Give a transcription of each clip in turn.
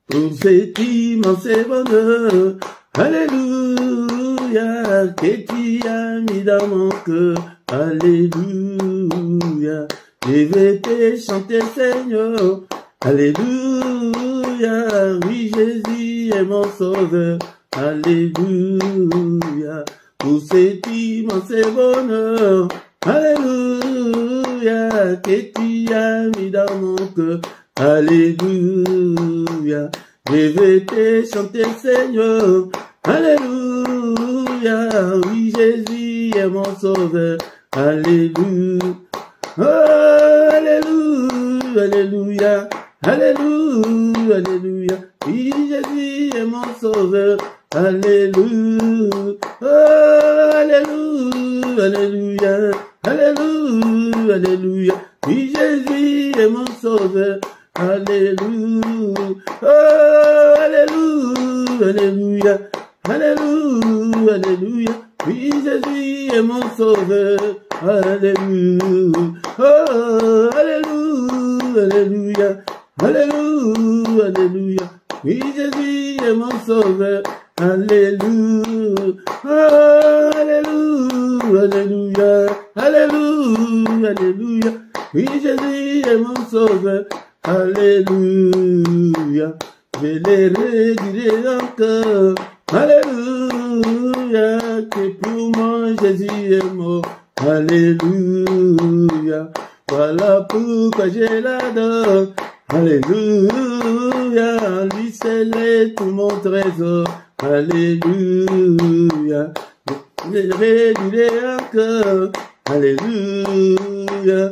pour cet immense bonheur. Alléluia, que tu as mis dans mon cœur. Alléluia, je vais te chanter, Seigneur. Alléluia, oui, Jésus est mon sauveur. Alléluia, pour cet immense bonheur. Alléluia, que tu as mis dans mon cœur. Alléluia, je vais te chanter, Seigneur. Alléluia, oui, Jésus est mon sauveur. Alléluia, oh, alléluia, alléluia, alléluia, alléluia, oui, Jésus est mon sauveur. Alléluia, oh, alléluia, alléluia, alléluia, alléluia, oui, Jésus est mon sauveur. Alléluia, oh, alléluia, alléluia, alléluia, alléluia, oui, Jésus est mon sauveur. Alléluia, oh, alléluia, alléluia, alléluia, alléluia, oui, Jésus est mon sauveur. Alléluia, oh, alléluia, alléluia, alléluia, alléluia, oui, Jésus est mon sauveur. Alléluia, je les redirai encore. Alléluia, que pour moi Jésus est mort. Alléluia, voilà pourquoi je l'adore. Alléluia, lui c'est tout mon trésor. Alléluia, je les redirai encore. Alléluia,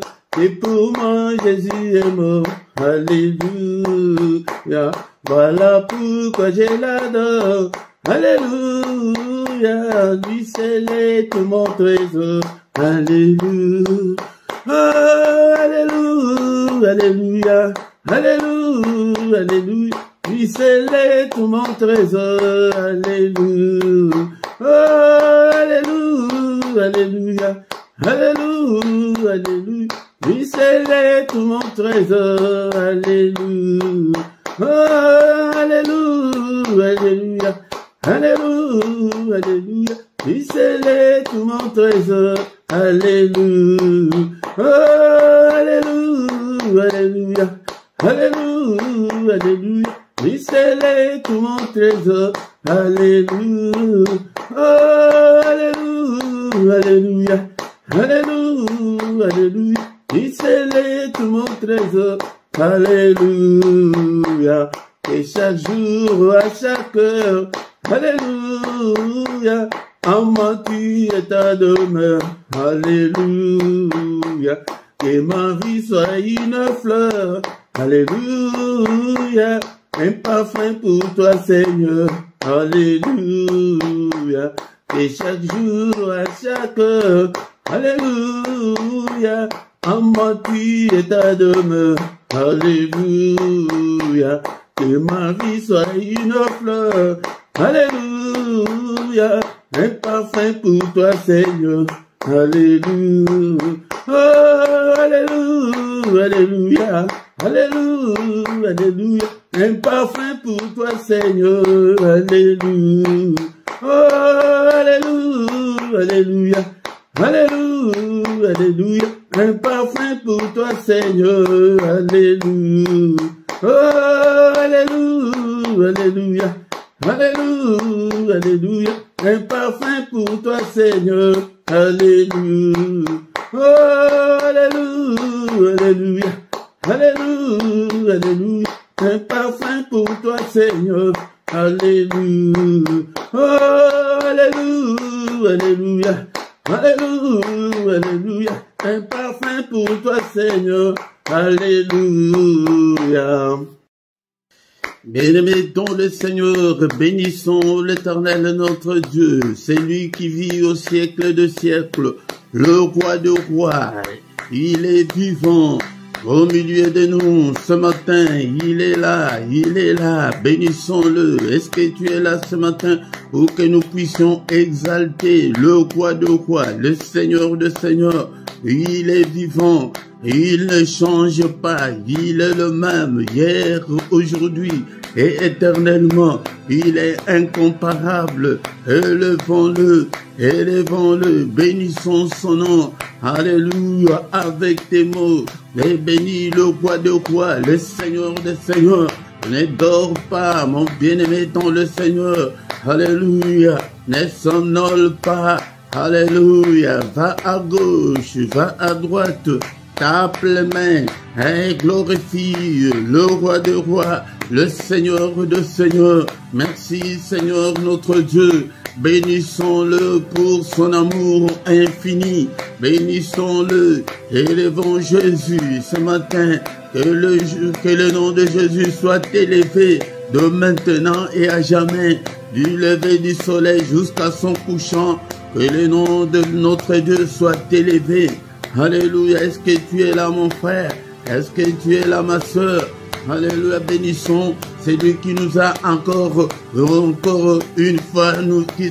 et pour moi Jésus est mort. Alléluia, voilà pourquoi je l'adore. Alléluia, lui c'est tout mon trésor. Alléluia, oh, alléluia, alléluia, alléluia, alléluia, lui c'est tout mon trésor. Alléluia, oh, alléluia, alléluia, alléluia, alléluia, lui c'est tout mon trésor. Alléluia, oh, alléluia, alléluia, alléluia, alléluia, lui c'est tout mon trésor. Alléluia, oh, alléluia, alléluia, alléluia, alléluia, lui c'est tout mon trésor. Alléluia, oh, alléluia, alléluia, alléluia, alléluia, lui c'est tout mon trésor. Alléluia, et chaque jour, à chaque heure, alléluia, en moi tu es ta demeure. Alléluia, que ma vie soit une fleur. Alléluia, un parfum pour toi Seigneur. Alléluia, et chaque jour, à chaque heure, alléluia, en moi tu es ta demeure. Alléluia, que ma vie soit une fleur. Alléluia, un parfum pour toi Seigneur. Alléluia, oh, alléluia, alléluia, alléluia, alléluia, un parfum pour toi Seigneur. Alléluia, oh, alléluia, alléluia, alléluia, alléluia, un parfum pour toi Seigneur. Alléluia, oh, alléluia, alléluia, alléluia, alléluia, un parfum pour toi Seigneur. Alléluia, oh, alléluia, alléluia, alléluia, alléluia, un parfum pour toi Seigneur. Alléluia, oh, alléluia, alléluia, alléluia, alléluia, un parfum pour toi Seigneur. Alléluia. Bien-aimés dans le Seigneur, bénissons l'Éternel notre Dieu, c'est lui qui vit au siècle de siècles, le roi de rois, il est vivant au milieu de nous ce matin, il est là, bénissons-le. Est-ce que tu es là ce matin pour que nous puissions exalter le roi de rois, le Seigneur de seigneurs? Il est vivant, il ne change pas, il est le même hier, aujourd'hui et éternellement. Il est incomparable. Élevons-le, élevons-le, bénissons son nom. Alléluia, avec tes mots. Et bénis le roi de rois, le Seigneur des seigneurs. Ne dors pas, mon bien-aimé dans le Seigneur. Alléluia, ne somnole pas. Alléluia, va à gauche, va à droite. Tape les mains et glorifie le roi de rois, le Seigneur de seigneurs. Merci Seigneur notre Dieu. Bénissons-le pour son amour infini. Bénissons-le. Élevons Jésus ce matin. Que le nom de Jésus soit élevé de maintenant et à jamais. Du lever du soleil jusqu'à son couchant. Que le nom de notre Dieu soit élevé. Alléluia. Est-ce que tu es là mon frère? Est-ce que tu es là ma soeur? Alléluia. Bénissons celui qui nous a encore une fois,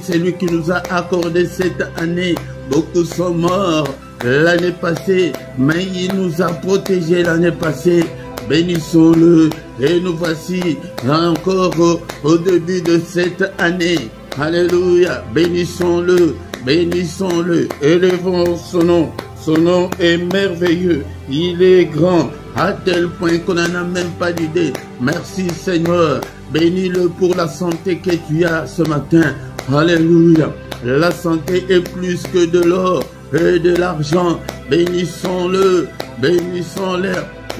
c'est lui qui nous a accordé cette année. Beaucoup sont morts l'année passée, mais il nous a protégés l'année passée. Bénissons-le. Et nous voici encore au début de cette année. Alléluia. Bénissons-le. Bénissons-le. Élevons son nom. Son nom est merveilleux. Il est grand à tel point qu'on n'en a même pas d'idée. Merci Seigneur. Bénis-le pour la santé que tu as ce matin. Alléluia. La santé est plus que de l'or et de l'argent. Bénissons-le. Bénissons-le.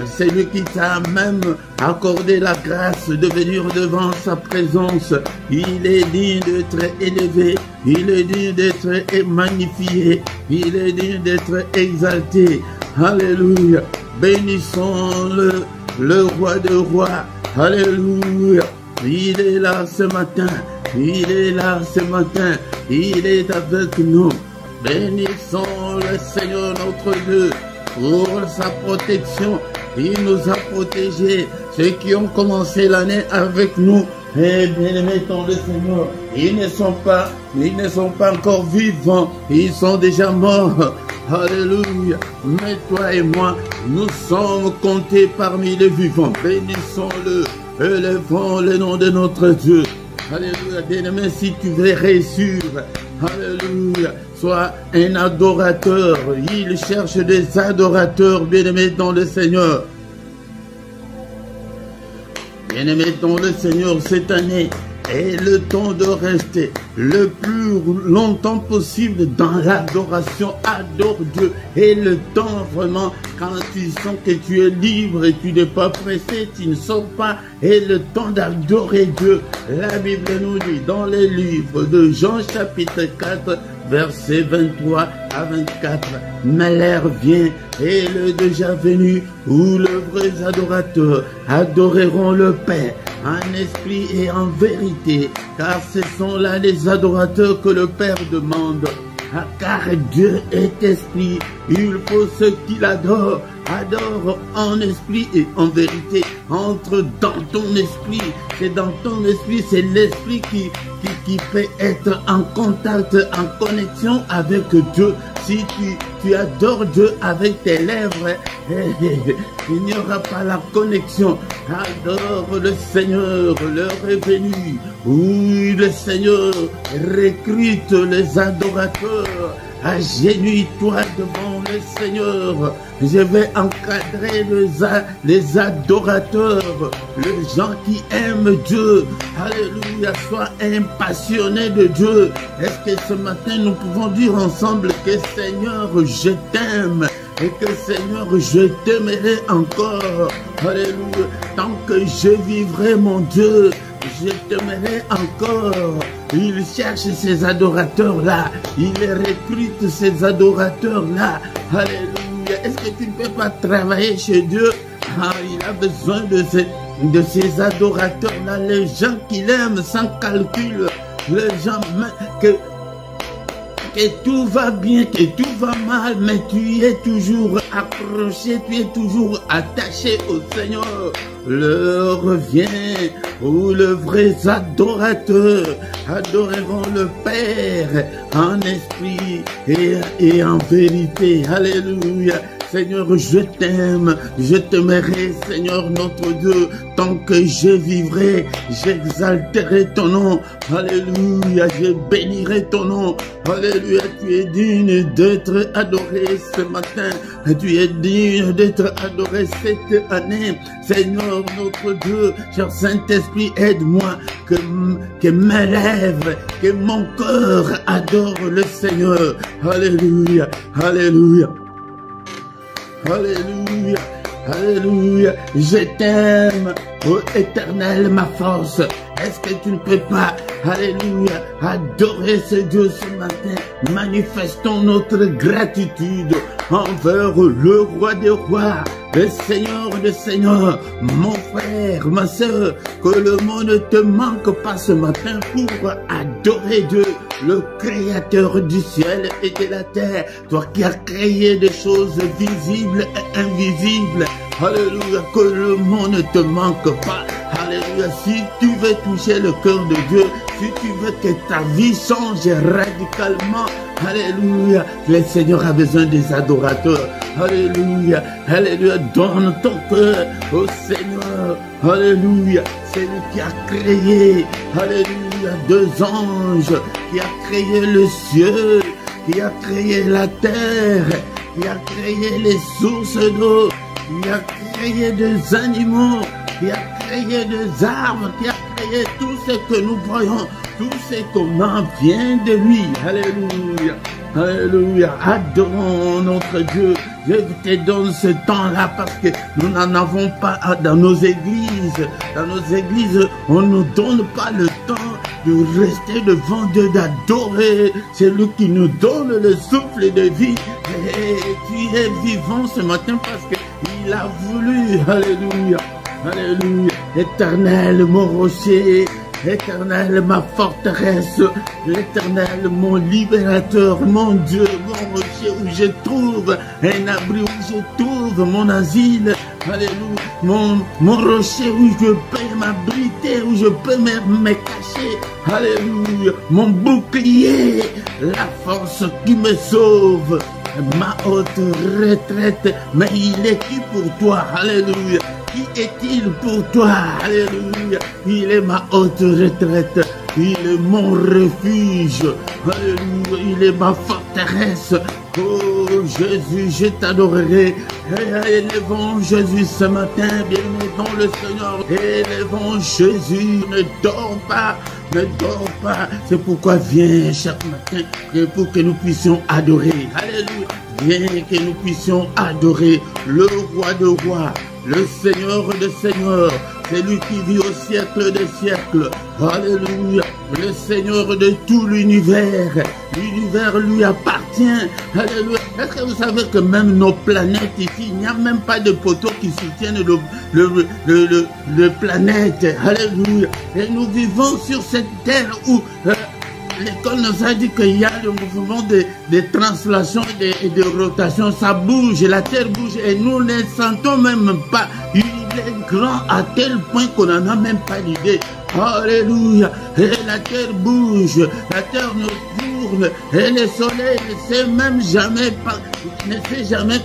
C'est lui qui t'a même accordé la grâce de venir devant sa présence. Il est digne d'être élevé. Il est digne d'être magnifié. Il est digne d'être exalté. Alléluia. Bénissons-le, le roi de rois. Alléluia. Il est là ce matin. Il est là ce matin. Il est avec nous. Bénissons le Seigneur notre Dieu pour sa protection. Il nous a protégés, ceux qui ont commencé l'année avec nous. Eh bien, mettons le Seigneur. Ils ne sont pas encore vivants. Ils sont déjà morts. Alléluia. Mais toi et moi, nous sommes comptés parmi les vivants. Bénissons-le. Élevons le nom de notre Dieu. Alléluia. Bien-aimé, si tu veux réussir, alléluia, sois un adorateur. Il cherche des adorateurs, bien-aimés dans le Seigneur. Bien-aimés dans le Seigneur, cette année est le temps de rester le plus longtemps possible dans l'adoration. Adore Dieu. Et le temps vraiment, quand tu sens que tu es libre et tu n'es pas pressé, tu ne sors pas. Et le temps d'adorer Dieu. La Bible nous dit dans les livres de Jean chapitre 4, versets 23 à 24. Mais l'heure vient et le déjà venu où les vrais adorateurs adoreront le Père en esprit et en vérité, car ce sont là les adorateurs que le Père demande. Car Dieu est esprit, il faut ceux qui l'adorent, adore en esprit et en vérité. Entre dans ton esprit, c'est dans ton esprit, c'est l'esprit qui peut être en contact, en connexion avec Dieu. Si tu adores Dieu avec tes lèvres, il n'y aura pas la connexion. Adore le Seigneur, l'heure est venue. Oui, le Seigneur recrute les adorateurs. Agenouille-toi devant le Seigneur. Je vais encadrer les adorateurs, les gens qui aiment Dieu. Alléluia, sois un passionné de Dieu. Est-ce que ce matin nous pouvons dire ensemble que Seigneur, je t'aime et que Seigneur, je t'aimerai encore. Alléluia, tant que je vivrai mon Dieu, je t'aimerai encore. Il cherche ces adorateurs-là. Il recrute ces adorateurs-là. Alléluia. Est-ce que tu ne peux pas travailler chez Dieu? Il a besoin de ces adorateurs-là. Les gens qui l'aiment sans calcul. Les gens que tout va bien, que tout va mal, mais tu es toujours accroché, tu es toujours attaché au Seigneur. L'heure revient où les vrais adorateurs adoreront le Père en esprit et en vérité. Alléluia. Seigneur, je t'aime, je t'aimerai, Seigneur notre Dieu, tant que je vivrai, j'exalterai ton nom. Alléluia, je bénirai ton nom. Alléluia, tu es digne d'être adoré ce matin. Tu es digne d'être adoré cette année. Seigneur notre Dieu, cher Saint-Esprit, aide-moi que mes lèvres, que mon cœur adore le Seigneur. Alléluia, alléluia. Alléluia, alléluia, je t'aime, ô Éternel, ma force. Est-ce que tu ne peux pas, alléluia, adorer ce Dieu ce matin? Manifestons notre gratitude envers le roi des rois, le Seigneur des seigneurs. Mon frère, ma soeur, que le monde ne te manque pas ce matin pour adorer Dieu, le créateur du ciel et de la terre, toi qui as créé des choses visibles et invisibles. Alléluia, que le monde ne te manque pas. Alléluia, si tu veux toucher le cœur de Dieu, si tu veux que ta vie change radicalement, alléluia, le Seigneur a besoin des adorateurs. Alléluia, alléluia, donne ton cœur au Seigneur. Alléluia, c'est lui qui a créé, alléluia, deux anges, qui a créé le ciel, qui a créé la terre, qui a créé les sources d'eau, qui a créé des animaux, qui a créé des arbres, qui a créé tout ce que nous voyons, tout ce qu'on en vient de lui. Alléluia, alléluia, adorons notre Dieu. Je te donne ce temps-là parce que nous n'en avons pas dans nos églises. Dans nos églises, on ne nous donne pas le temps de rester devant Dieu, d'adorer. C'est lui qui nous donne le souffle de vie. Et tu es vivant ce matin parce qu'il a voulu. Alléluia, alléluia. Éternel, mon rocher. Éternel, ma forteresse, l'Éternel, mon libérateur, mon Dieu, mon rocher où je trouve un abri, où je trouve mon asile. Alléluia, mon rocher où je peux m'abriter, où je peux me cacher. Alléluia, mon bouclier, la force qui me sauve. Ma haute retraite, mais il est qui pour toi? Alléluia. Qui est-il pour toi? Alléluia. Il est ma haute retraite. Il est mon refuge. Alléluia. Il est ma forteresse. Oh Jésus, je t'adorerai. Élevons Jésus ce matin, bien-aimé dans le Seigneur. Élevons Jésus, ne dors pas. Ne dors pas. C'est pourquoi viens chaque matin pour que nous puissions adorer. Alléluia. Viens que nous puissions adorer le roi de rois, le Seigneur de seigneurs, c'est lui qui vit au siècle des siècles. Alléluia, le Seigneur de tout l'univers. L'univers lui appartient. Alléluia. Est-ce que vous savez que même nos planètes ici, il n'y a même pas de poteaux qui soutiennent le planète. Alléluia. Et nous vivons sur cette terre où l'école nous a dit qu'il y a le mouvement de translation et de rotation. Ça bouge, la terre bouge et nous ne sentons même pas. Il est grand à tel point qu'on n'en a même pas l'idée. Alléluia. Et la terre bouge, la terre nous tourne et le soleil ne s'est même jamais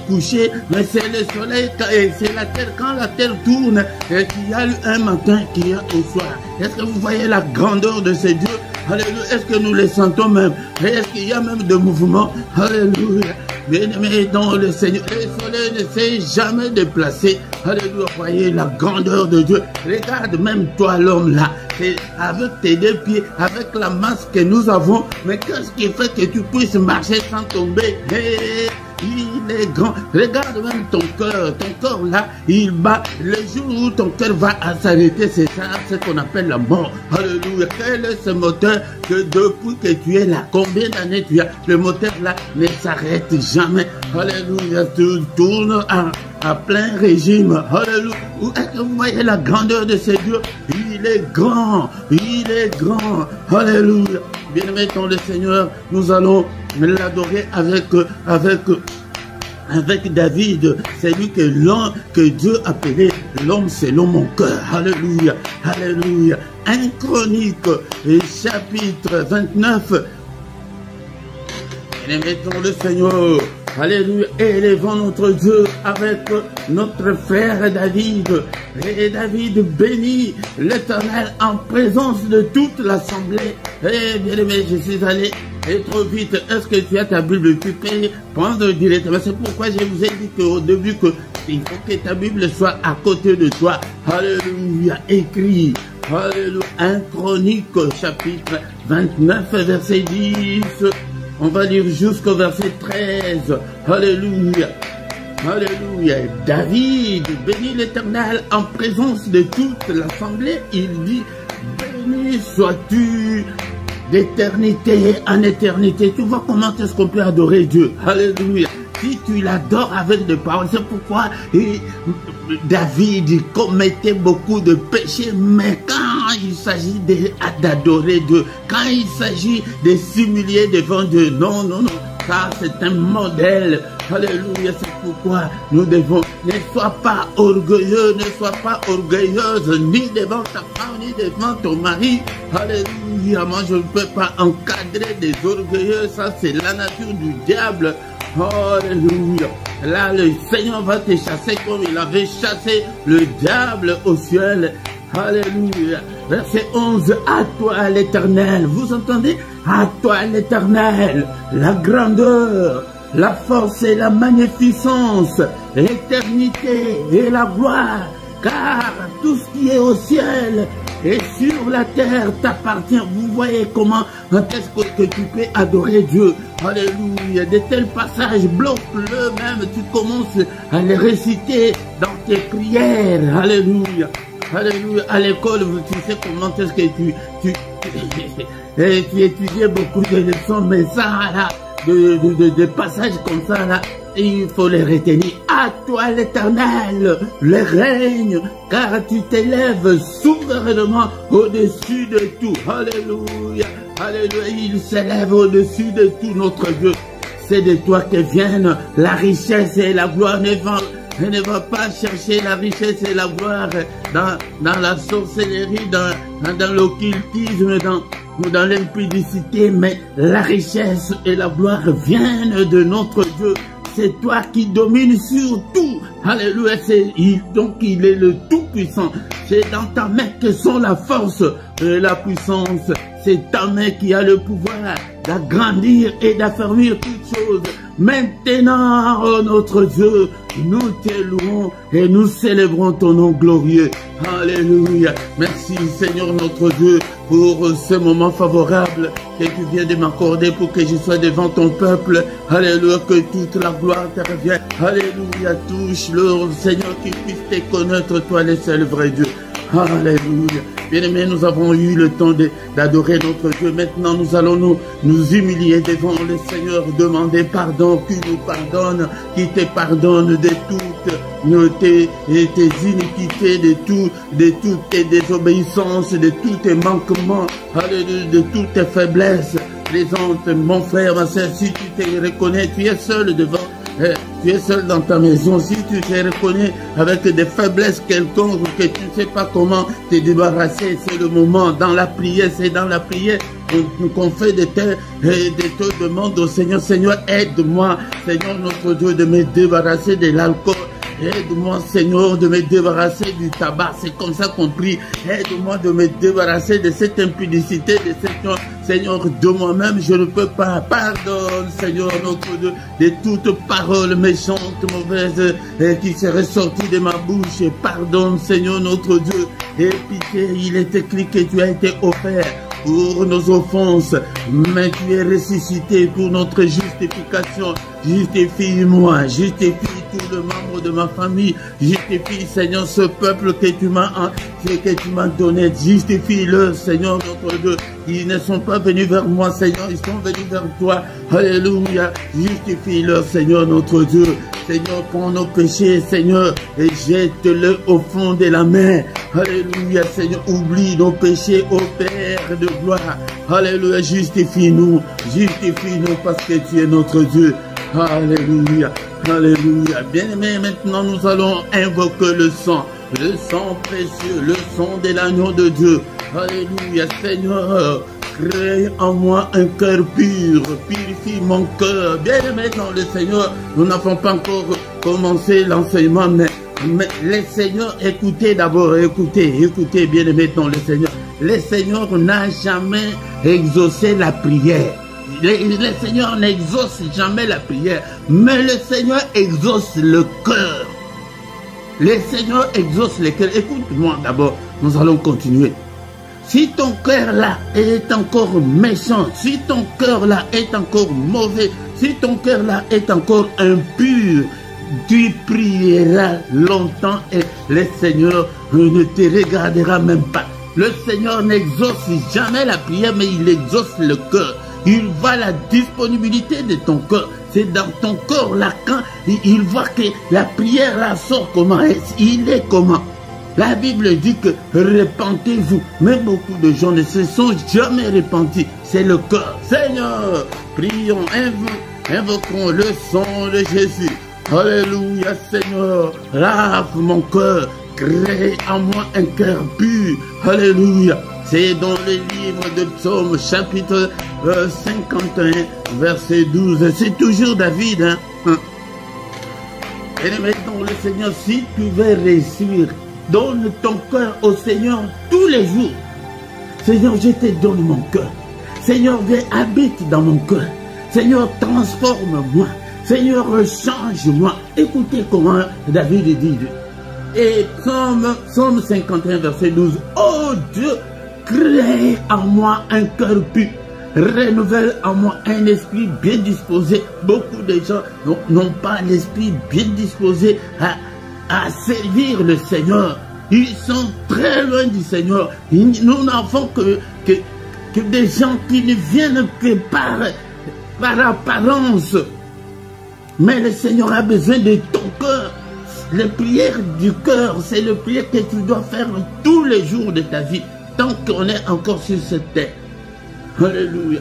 couché, mais c'est le soleil et c'est la terre. Quand la terre tourne, et qu'il y a un matin, qu'il y a au soir. Est-ce que vous voyez la grandeur de ce Dieu? Alléluia. Est-ce que nous les sentons même? Est-ce qu'il y a même de mouvement? Alléluia. Bien-aimé dans le Seigneur, le soleil ne s'est jamais déplacé. Alléluia. Voyez la grandeur de Dieu. Regarde même toi l'homme là. Avec tes deux pieds, avec la masse que nous avons. Mais qu'est-ce qui fait que tu puisses marcher sans tomber? Il est grand. Regarde même ton cœur. Ton corps là, il bat. Le jour où ton cœur va s'arrêter, c'est ça, ce qu'on appelle la mort. Alléluia. Quel est ce moteur que depuis que tu es là, combien d'années tu as? Le moteur là ne s'arrête jamais. Alléluia. Tu tournes à plein régime. Alléluia. Est-ce que vous voyez la grandeur de ce Dieu? Il est grand. Il est grand. Alléluia. Bien-aimé dans le Seigneur, nous allons l'adorer avec David. C'est lui que Dieu appelait l'homme selon mon cœur. Alléluia. Alléluia. 1 Chronique, chapitre 29. Bien-aimé dans le Seigneur, Alléluia. Élevons notre Dieu avec notre frère David. Et David bénit l'Éternel en présence de toute l'assemblée. Eh bien aimé, je suis allé trop vite. Est-ce que tu as ta Bible? Tu peux prendre directement. C'est pourquoi je vous ai dit qu'au début il faut que ta Bible soit à côté de toi. Alléluia. Écrit. Alléluia. 1 Chronique chapitre 29 verset 10. On va lire jusqu'au verset 13. Alléluia. Alléluia. David bénit l'Éternel en présence de toute l'assemblée. Il dit, béni sois-tu d'éternité en éternité. Tu vois comment est-ce qu'on peut adorer Dieu. Alléluia. Si tu l'adores avec des paroles, c'est pourquoi David commettait beaucoup de péchés, mais quand il s'agit d'adorer Dieu, quand il s'agit de s'humilier devant Dieu, non, non, non, ça c'est un modèle. Alléluia, c'est pourquoi nous devons, ne sois pas orgueilleux, ne sois pas orgueilleuse, ni devant ta femme, ni devant ton mari. Alléluia, moi je ne peux pas encadrer des orgueilleux, ça c'est la nature du diable. Alléluia. Là, le Seigneur va te chasser comme il avait chassé le diable au ciel. Alléluia. Verset 11. À toi l'Éternel. Vous entendez? À toi l'Éternel. La grandeur, la force et la magnificence, l'éternité et la gloire. Car tout ce qui est au ciel et sur la terre t'appartient. Vous voyez comment est-ce que tu peux adorer Dieu. Alléluia. De tels passages, bloque-le même. Tu commences à les réciter dans tes prières. Alléluia. Alléluia. À l'école, tu sais comment est-ce que tu étudiais beaucoup de leçons, mais ça là, de passages comme ça là, il faut les retenir. À toi l'Éternel, le règne, car tu t'élèves souverainement au-dessus de tout. Alléluia. Alléluia. Il s'élève au-dessus de tout notre Dieu. C'est de toi que viennent la richesse et la gloire. Ne va pas chercher la richesse et la gloire dans la sorcellerie, dans l'occultisme, dans l'impudicité, mais la richesse et la gloire viennent de notre Dieu. C'est toi qui domines sur tout. Alléluia. Donc il est le Tout-Puissant. C'est dans ta main que sont la force et la puissance. C'est ta main qui a le pouvoir d'agrandir et d'affermir toutes choses. Maintenant, oh notre Dieu, nous te louons et nous célébrons ton nom glorieux. Alléluia. Merci Seigneur notre Dieu pour ce moment favorable que tu viens de m'accorder pour que je sois devant ton peuple. Alléluia, que toute la gloire te revienne. Alléluia, touche-le Seigneur, qu'il puisse te connaître toi le seul vrai Dieu. Alléluia. Bien-aimés, nous avons eu le temps d'adorer notre Dieu. Maintenant, nous allons nous humilier devant le Seigneur, demander pardon, qu'il nous pardonne, qu'il te pardonne de toutes tes iniquités, de toutes tes désobéissances, de tous tes manquements, de toutes tes faiblesses. Présente, mon frère, ma soeur, si tu te reconnais, tu es seul devant. Tu es seul dans ta maison. Si tu te reconnais avec des faiblesses quelconques, que tu ne sais pas comment te débarrasser, c'est le moment. Dans la prière, c'est dans la prière qu'on fait de te demande au Seigneur. Seigneur, aide-moi, Seigneur notre Dieu, de me débarrasser de l'alcool. Aide-moi, Seigneur, de me débarrasser du tabac. C'est comme ça qu'on prie. Aide-moi de me débarrasser de cette impudicité, de cette... Seigneur, de moi-même, je ne peux pas. Pardonne, Seigneur, notre Dieu, de toute parole méchante, mauvaise, qui serait sortie de ma bouche. Pardonne, Seigneur, notre Dieu. Et pitié, il est écrit que tu as été offert pour nos offenses, mais tu es ressuscité pour notre justification. Justifie-moi, justifie tout le membre de ma famille, justifie, Seigneur, ce peuple que tu m'as donné, justifie-le, Seigneur, notre Dieu. Ils ne sont pas venus vers moi, Seigneur, ils sont venus vers toi. Alléluia, justifie-le, Seigneur, notre Dieu. Seigneur, prends nos péchés, Seigneur, et jette-le au fond de la mer. Alléluia, Seigneur, oublie nos péchés, ô Père de gloire. Alléluia, justifie-nous parce que tu es notre Dieu. Alléluia, alléluia. Bien-aimés, maintenant nous allons invoquer le sang précieux, le sang de l'agneau de Dieu. Alléluia, Seigneur, crée en moi un cœur pur, purifie mon cœur. Bien-aimé dans le Seigneur, nous n'avons pas encore commencé l'enseignement, mais le Seigneur, écoutez d'abord, écoutez, bien-aimé dans le Seigneur. Le Seigneur n'a jamais exaucé la prière. Le Seigneur n'exauce jamais la prière, mais le Seigneur exauce le cœur. Le Seigneur exauce le cœur. Écoute-moi d'abord, nous allons continuer. Si ton cœur là est encore méchant, si ton cœur là est encore mauvais, si ton cœur là est encore impur, tu prieras longtemps et le Seigneur ne te regardera même pas. Le Seigneur n'exauce jamais la prière, mais il exauce le cœur. Il voit la disponibilité de ton cœur. C'est dans ton cœur là quand il voit que la prière là sort comment. Il est comment. La Bible dit que repentez-vous. Mais beaucoup de gens ne se sont jamais repentis. C'est le cœur. Seigneur, prions, invoquons le sang de Jésus. Alléluia, Seigneur. Lave mon cœur. Crée en moi un cœur pur. Alléluia. C'est dans le livre de Psaume, chapitre 51, verset 12. C'est toujours David. Et maintenant, le Seigneur, si tu veux réussir, donne ton cœur au Seigneur tous les jours. Seigneur, je te donne mon cœur. Seigneur, viens, habite dans mon cœur. Seigneur, transforme-moi. Seigneur, change-moi. Écoutez comment David dit. Et comme Psaume 51, verset 12. Oh Dieu, crée en moi un cœur pur. Renouvelle en moi un esprit bien disposé. Beaucoup de gens n'ont pas l'esprit bien disposé à servir le Seigneur. Ils sont très loin du Seigneur. Nous n'avons que des gens qui ne viennent que par apparence. Mais le Seigneur a besoin de ton cœur. Les prières du cœur, c'est le prière que tu dois faire tous les jours de ta vie, tant qu'on est encore sur cette terre. Alléluia.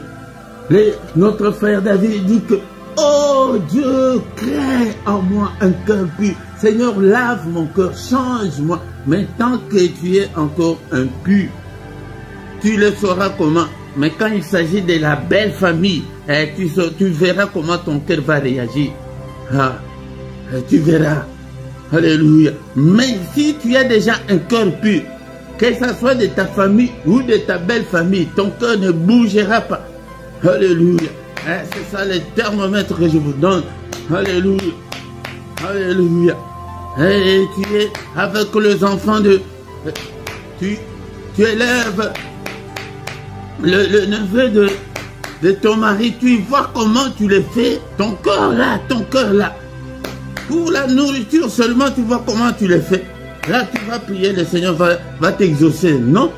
Notre frère David dit que, oh Dieu, crée en moi un cœur pur. Seigneur, lave mon cœur, change-moi. Mais tant que tu es encore impur, tu le sauras comment. Mais quand il s'agit de la belle famille, tu verras comment ton cœur va réagir. Tu verras. Alléluia. Mais si tu as déjà un cœur pur, que ce soit de ta famille ou de ta belle famille, ton cœur ne bougera pas. Alléluia. C'est ça le thermomètre que je vous donne. Alléluia. Alléluia. Et tu es avec les enfants de... Tu élèves le neveu de ton mari. Tu vois comment tu le fais. Ton cœur là, ton cœur là. Pour la nourriture seulement, tu vois comment tu le fais. Là, tu vas prier, le Seigneur va t'exaucer. Non?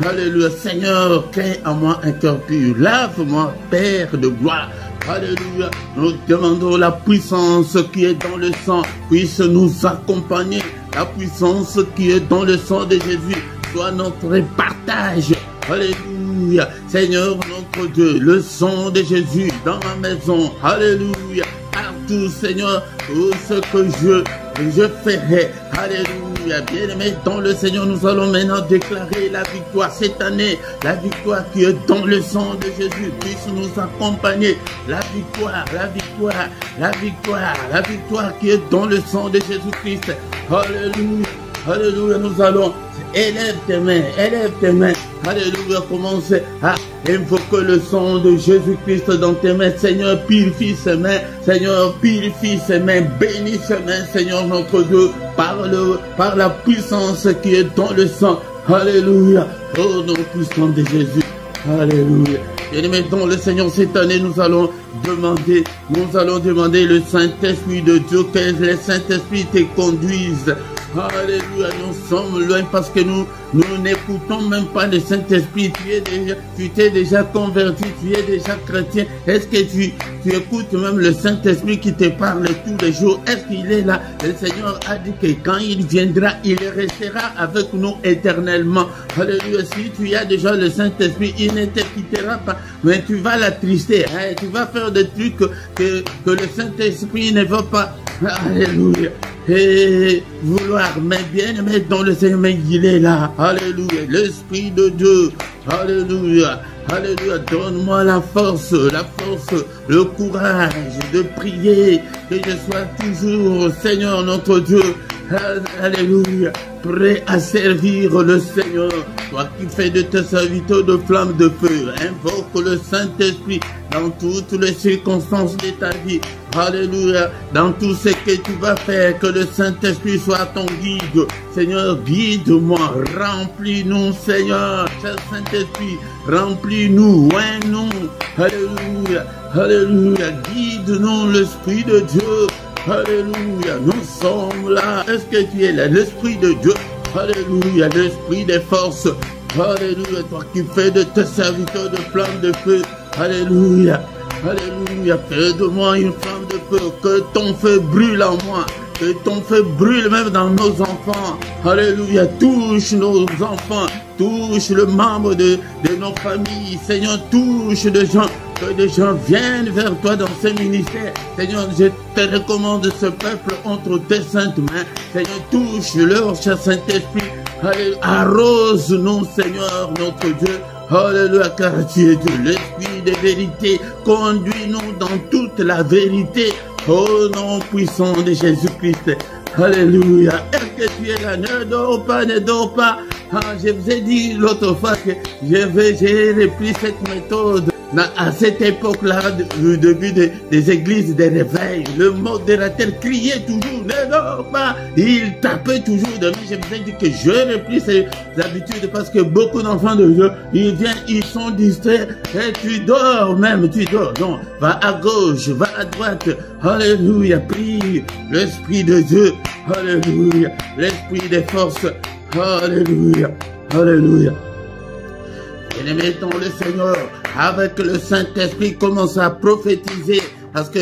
Alléluia. Seigneur, crée en moi un cœur pur. Lave-moi, Père de gloire. Alléluia. Nous demandons la puissance qui est dans le sang puisse nous accompagner. La puissance qui est dans le sang de Jésus soit notre partage. Alléluia. Seigneur, notre Dieu, le sang de Jésus dans ma maison. Alléluia. Partout, Seigneur, tout ce que je ferai. Alléluia. Bien-aimés dans le Seigneur, nous allons maintenant déclarer la victoire cette année. La victoire qui est dans le sang de Jésus puisse nous accompagner. La victoire, la victoire, la victoire, la victoire qui est dans le sang de Jésus-Christ. Alléluia. Alléluia. Nous allons, élève tes mains, élève tes mains. Alléluia. Commence à invoquer le sang de Jésus-Christ dans tes mains. Seigneur, purifie ses mains. Seigneur, purifie ses mains. Bénis ses mains, Seigneur notre Dieu, par la puissance qui est dans le sang. Alléluia. Oh, nom puissant de Jésus. Alléluia. Et maintenant, le Seigneur, cette année, nous allons demander le Saint-Esprit de Dieu, que le Saint-Esprit te conduise. Alléluia, nous sommes loin parce que nous n'écoutons même pas le Saint-Esprit. Tu t'es déjà converti, tu es déjà chrétien. Est-ce que tu écoutes même le Saint-Esprit qui te parle tous les jours? Est-ce qu'il est là? Le Seigneur a dit que quand il viendra, il restera avec nous éternellement. Alléluia, si tu as déjà le Saint-Esprit, il ne te quittera pas. Mais tu vas l'attrister, hein? Tu vas faire des trucs que le Saint-Esprit ne veut pas. Alléluia. Et vouloir, mais bien aimé dans le Seigneur, mais il est là. Alléluia. L'Esprit de Dieu. Alléluia. Alléluia, donne-moi la force, le courage de prier, que je sois toujours, Seigneur notre Dieu, alléluia, prêt à servir le Seigneur. Toi qui fais de tes serviteurs de flammes de feu, invoque le Saint-Esprit dans toutes les circonstances de ta vie. Alléluia, dans tout ce que tu vas faire, que le Saint-Esprit soit ton guide. Seigneur, guide-moi, remplis-nous, Seigneur, cher Saint-Esprit, remplis-nous, oins-nous. Alléluia, alléluia, guide-nous, l'Esprit de Dieu. Alléluia, nous sommes là. Est-ce que tu es là, l'Esprit de Dieu? Alléluia, l'Esprit des forces. Alléluia, toi qui fais de tes serviteurs de flammes de feu. Alléluia, alléluia, fais de moi une flamme de feu. Que ton feu brûle en moi. Que ton feu brûle même dans nos enfants. Alléluia, touche nos enfants. Touche le membre de nos familles. Seigneur, touche les gens. Que des gens viennent vers toi dans ce ministère. Seigneur, je te recommande ce peuple entre tes saintes mains. Seigneur, touche-leur, cher Saint-Esprit. Alléluia, arrose-nous, Seigneur, notre Dieu. Alléluia, car tu es Dieu, l'Esprit de vérité. Conduis-nous dans toute la vérité. Au nom puissant de Jésus-Christ. Alléluia. Est-ce que tu es là? Ne dors pas, ne dors pas. Ah, je vous ai dit l'autre fois que j'ai repris cette méthode. À cette époque-là, au début des églises de réveil, le modérateur criait toujours, ne dors pas. Il tapait toujours de main. Je vous ai dit que je repris ces habitudes parce que beaucoup d'enfants de Dieu, ils viennent, ils sont distraits et tu dors même, tu dors. Non, va à gauche, va à droite. Alléluia, prie l'Esprit de Dieu. Alléluia, l'Esprit des forces. Alléluia, alléluia. Et mettons le Seigneur avec le Saint-Esprit, commence à prophétiser. Parce que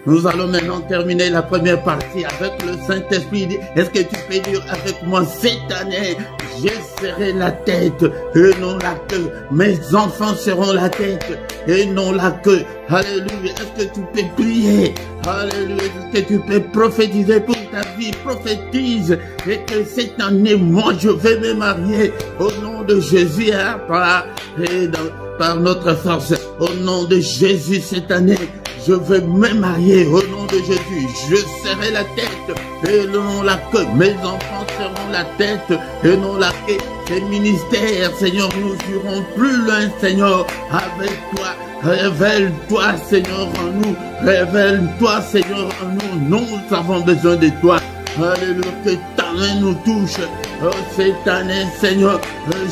nous allons maintenant terminer la première partie avec le Saint-Esprit. Est-ce que tu peux dire avec moi, cette année, je serai la tête et non la queue. Mes enfants seront la tête et non la queue. Alléluia. Est-ce que tu peux prier? Alléluia. Est-ce que tu peux prophétiser pour ta vie? Prophétise. Et que cette année, moi, je vais me marier au nom de Jésus, hein, par notre force. Au nom de Jésus, cette année, je vais me marier au nom de Jésus. Je serai la tête et non la queue. Mes enfants seront la tête et non la queue. Ces ministères, Seigneur, nous irons plus loin, Seigneur, avec toi. Révèle-toi, Seigneur, en nous. Révèle-toi, Seigneur, en nous. Nous avons besoin de toi. Alléluia, que ta main nous touche. Oh, cette année, Seigneur,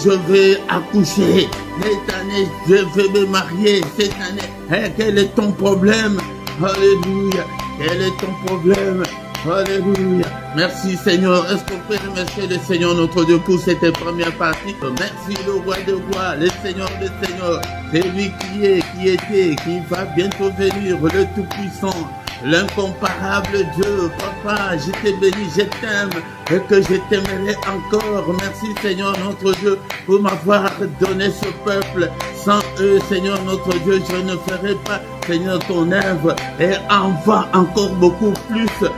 je vais accoucher. Cette année, je vais me marier. Cette année, quel est ton problème? Alléluia. Quel est ton problème? Alléluia. Merci, Seigneur. Est-ce qu'on peut remercier le Seigneur notre Dieu pour cette première partie? Merci, le roi de rois, le Seigneur des seigneurs. C'est lui qui est, qui était, qui va bientôt venir, le Tout-Puissant. L'incomparable Dieu, Papa, je te bénis, je t'aime et que je t'aimerai encore. Merci Seigneur notre Dieu pour m'avoir donné ce peuple. Sans eux, Seigneur notre Dieu, je ne ferai pas, Seigneur, ton œuvre. Et envoie encore beaucoup plus,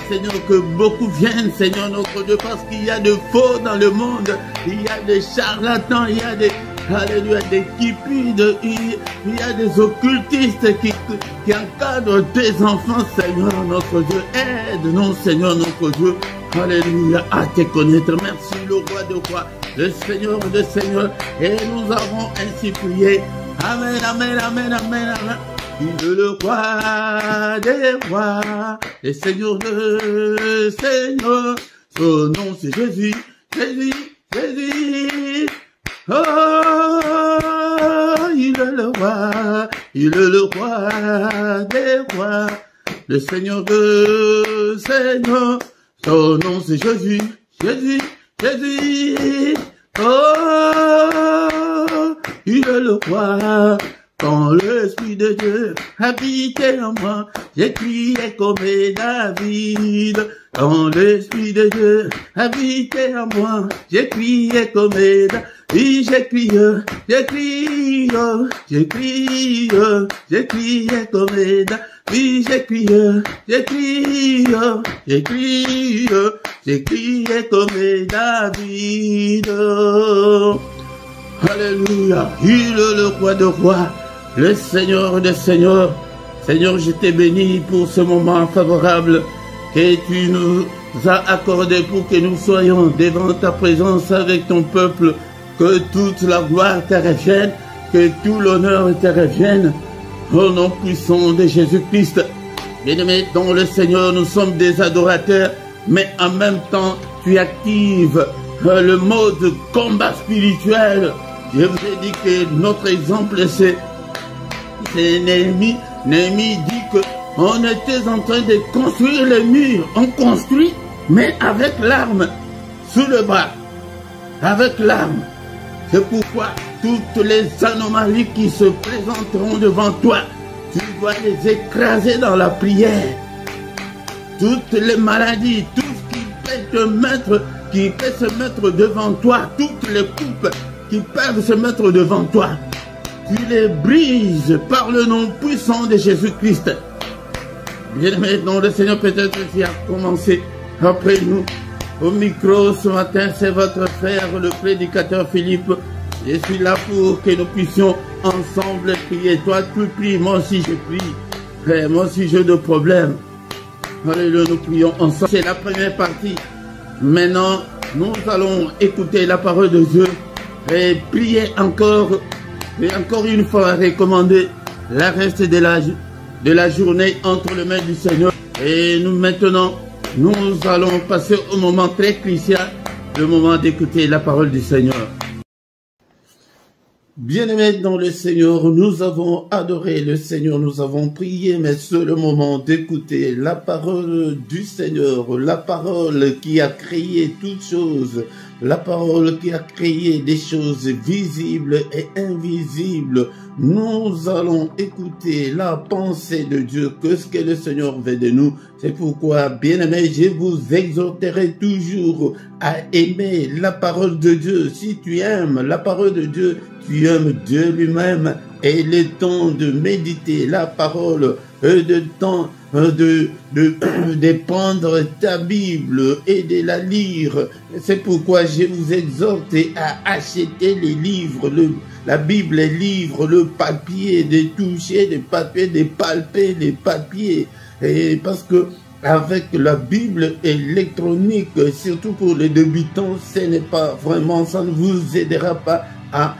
Seigneur, que beaucoup viennent, Seigneur notre Dieu, parce qu'il y a de faux dans le monde. Il y a des charlatans, il y a des... Alléluia, des cupides, il y a des occultistes qui encadrent tes enfants, Seigneur notre Dieu. Aide-nous, Seigneur notre Dieu. Alléluia, à te connaître. Merci, le roi de rois, le Seigneur de seigneurs. Et nous avons ainsi prié. Amen, amen, amen, amen, amen. Il est le roi des rois, le Seigneur de seigneurs. Son nom c'est Jésus, Jésus, Jésus. Oh, il est le roi des rois, le Seigneur de seigneurs. Son nom c'est Jésus, Jésus, Jésus. Oh, il est le roi. Quand l'Esprit de Dieu habitait en moi, j'ai crié comme David. Quand l'Esprit de Dieu habitait en moi, j'ai crié comme David. J'ai crié, j'ai crié, j'ai crié, j'ai crié comme David. J'ai crié, j'ai crié, j'ai crié, j'ai crié comme David. Alléluia. Il est le roi de rois, le Seigneur des seigneurs. Seigneur, je t'ai béni pour ce moment favorable que tu nous as accordé pour que nous soyons devant ta présence avec ton peuple. Que toute la gloire te revienne, que tout l'honneur te revienne. Au nom puissant de Jésus-Christ. Bien-aimés, dans le Seigneur, nous sommes des adorateurs, mais en même temps, tu actives le mode combat spirituel. Je vous ai dit que notre exemple, c'est Néhémie. Néhémie dit qu'on était en train de construire les murs. On construit, mais avec l'arme sous le bras. Avec l'arme. C'est pourquoi toutes les anomalies qui se présenteront devant toi, tu dois les écraser dans la prière. Toutes les maladies, tout ce qui peut se mettre devant toi, toutes les coupes qui peuvent se mettre devant toi, tu les brises par le nom puissant de Jésus-Christ. Bien-aimé, dans le Seigneur, peut-être qui a commencé après nous. Au micro ce matin, c'est votre frère, le prédicateur Philippe. Je suis là pour que nous puissions ensemble prier. Toi, tu pries, moi aussi je prie. Frère, moi aussi j'ai de problèmes. Alléluia, nous prions ensemble. C'est la première partie. Maintenant, nous allons écouter la parole de Dieu et prier encore. Et encore une fois, recommander la reste de la journée entre les mains du Seigneur. Et nous maintenant, nous allons passer au moment très crucial, le moment d'écouter la parole du Seigneur. Bien-aimés dans le Seigneur, nous avons adoré le Seigneur, nous avons prié, mais c'est le moment d'écouter la parole du Seigneur, la parole qui a créé toutes choses, la parole qui a créé des choses visibles et invisibles. Nous allons écouter la pensée de Dieu, que ce que le Seigneur veut de nous. C'est pourquoi, bien-aimés, je vous exhorterai toujours à aimer la parole de Dieu. Si tu aimes la parole de Dieu, tu aimes Dieu lui-même. Et il est temps de méditer la parole, de temps de prendre ta Bible et de la lire. C'est pourquoi je vous exhorte à acheter les livres, la Bible, les livres, le papier, de toucher les papiers, de palper les papiers. Et parce que avec la Bible électronique, surtout pour les débutants, ce n'est pas vraiment, ça ne vous aidera pas à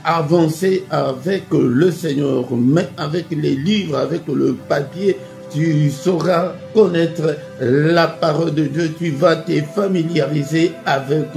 avancer avec le Seigneur. Mais avec les livres, avec le papier, tu sauras connaître la parole de Dieu. Tu vas te familiariser avec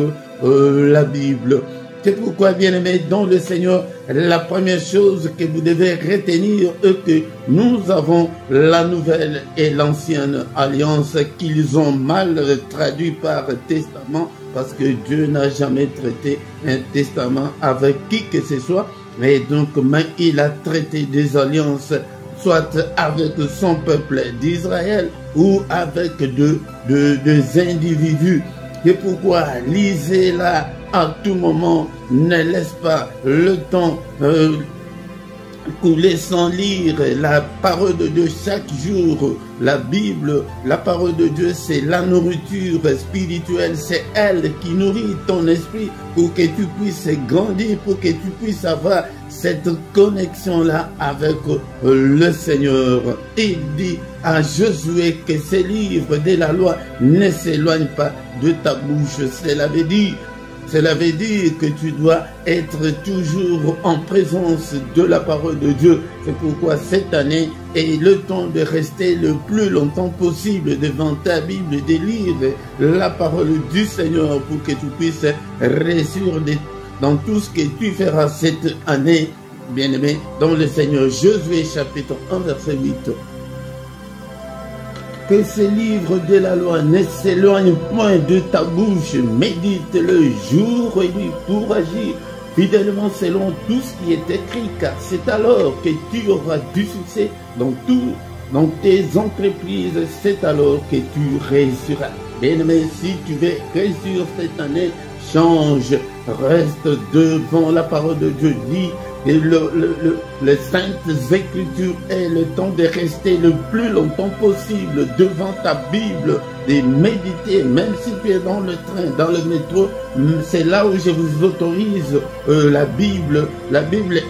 la Bible. C'est pourquoi, bien-aimés, dans le Seigneur, la première chose que vous devez retenir est que nous avons la nouvelle et l'ancienne alliance qu'ils ont mal traduit par testament, parce que Dieu n'a jamais traité un testament avec qui que ce soit. Et donc, mais il a traité des alliances, soit avec son peuple d'Israël ou avec des individus. C'est pourquoi lisez-la à tout moment, ne laisse pas le temps couler sans lire la parole de Dieu chaque jour. La Bible, la parole de Dieu, c'est la nourriture spirituelle, c'est elle qui nourrit ton esprit pour que tu puisses grandir, pour que tu puisses avoir cette connexion-là avec le Seigneur. Il dit à Josué que ces livres de la loi ne s'éloignent pas de ta bouche. Cela veut dire que tu dois être toujours en présence de la parole de Dieu. C'est pourquoi cette année est le temps de rester le plus longtemps possible devant ta Bible, de lire la parole du Seigneur pour que tu puisses réussir dans tout ce que tu feras cette année, bien-aimé, dans le Seigneur. Josué chapitre 1 verset 8. Que ces livres de la loi ne s'éloignent point de ta bouche, médite-le jour et nuit pour agir fidèlement selon tout ce qui est écrit, car c'est alors que tu auras du succès dans tes entreprises, c'est alors que tu réussiras. Bien-aimé, si tu veux réussir cette année, change, reste devant la parole de Dieu, lis les saintes écritures est le temps de rester le plus longtemps possible devant ta Bible, de méditer, même si tu es dans le train, dans le métro, c'est là où je vous autorise la Bible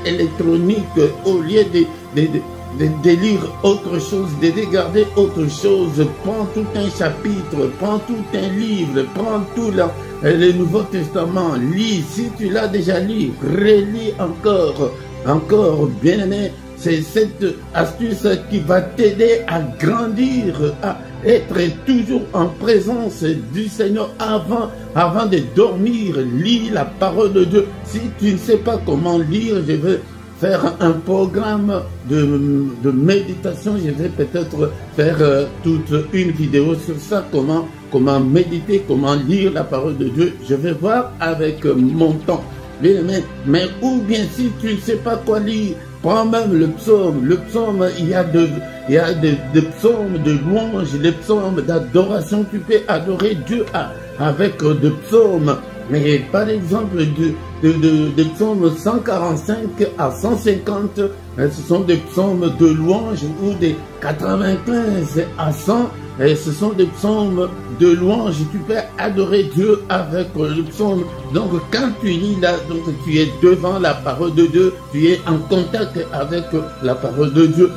électronique, au lieu de lire autre chose, de regarder autre chose. Prends tout un chapitre, prends tout un livre, prends tout le Nouveau Testament, lis. Si tu l'as déjà lu, relis encore, bien-aimé. C'est cette astuce qui va t'aider à grandir, à être toujours en présence du Seigneur avant de dormir. Lis la parole de Dieu. Si tu ne sais pas comment lire, je vais faire un programme de méditation. Je vais peut-être faire toute une vidéo sur ça, comment méditer, comment lire la parole de Dieu. Je vais voir avec mon temps. Mais ou bien si tu ne sais pas quoi lire, prends même le psaume. Le psaume, il y a des psaumes de louange, des psaumes d'adoration. Tu peux adorer Dieu avec des psaumes. Mais par exemple, des psaumes 145 à 150, ce sont des psaumes de louange, ou des 95 à 100, et ce sont des psaumes de louange. Tu peux adorer Dieu avec le psaume. Donc quand tu lis là, donc tu es devant la parole de Dieu, tu es en contact avec la parole de Dieu.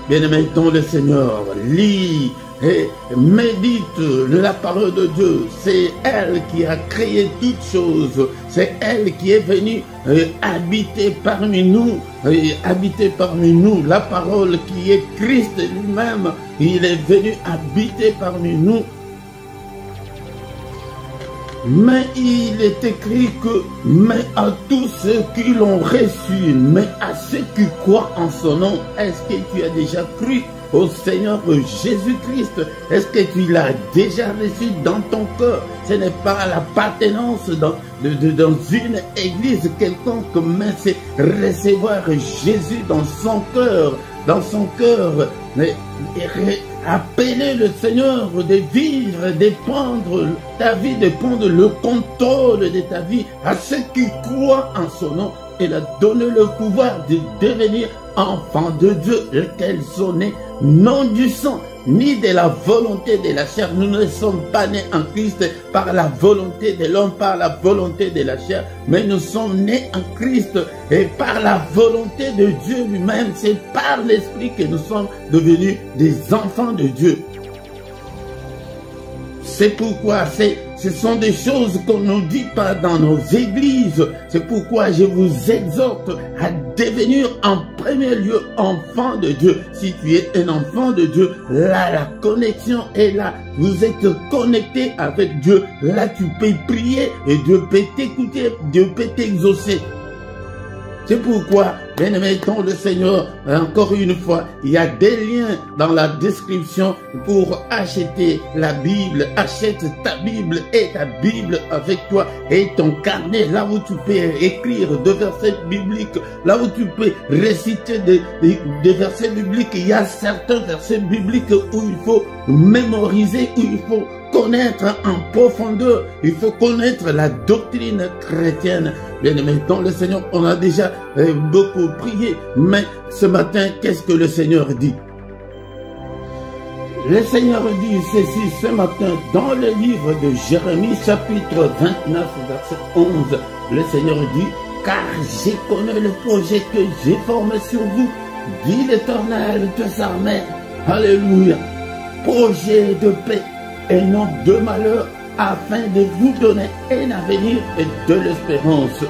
Bien-aimé dans le Seigneur, lis et médite la parole de Dieu. C'est elle qui a créé toutes choses. C'est elle qui est venue habiter parmi nous. La parole qui est Christ lui-même, il est venu habiter parmi nous. Mais il est écrit que, mais à tous ceux qui l'ont reçu, mais à ceux qui croient en son nom, est-ce que tu as déjà cru au Seigneur Jésus-Christ? Est-ce que tu l'as déjà reçu dans ton cœur? Ce n'est pas l'appartenance dans une église quelconque, mais c'est recevoir Jésus dans son cœur. Mais appeler le Seigneur de vivre, de prendre ta vie, de prendre le contrôle de ta vie à ceux qui croient en son nom. Il a donné le pouvoir de devenir enfants de Dieu, lesquels sont nés non du sang, ni de la volonté de la chair. Nous ne sommes pas nés en Christ par la volonté de l'homme, par la volonté de la chair, mais nous sommes nés en Christ et par la volonté de Dieu lui-même. C'est par l'Esprit que nous sommes devenus des enfants de Dieu. C'est pourquoi ce sont des choses qu'on ne dit pas dans nos églises. C'est pourquoi je vous exhorte à devenir en premier lieu enfant de Dieu. Si tu es un enfant de Dieu, là la connexion est là. Vous êtes connecté avec Dieu. Là tu peux prier et Dieu peut t'écouter, Dieu peut t'exaucer. C'est pourquoi, bien-aimé dans le Seigneur, encore une fois, il y a des liens dans la description pour acheter la Bible. Achète ta Bible et ta Bible avec toi et ton carnet, là où tu peux écrire des versets bibliques, là où tu peux réciter des versets bibliques. Il y a certains versets bibliques où il faut mémoriser, où il faut connaître en profondeur, il faut connaître la doctrine chrétienne. Bien-aimé dans le Seigneur, on a déjà beaucoup prié, mais ce matin, qu'est-ce que le Seigneur dit? Le Seigneur dit ceci ce matin dans le livre de Jérémie chapitre 29 verset 11. Le Seigneur dit: car je connais le projet que j'ai formé sur vous, dit l'Éternel des armées. Alléluia. Projet de paix et non de malheur, afin de vous donner un avenir et de l'espérance.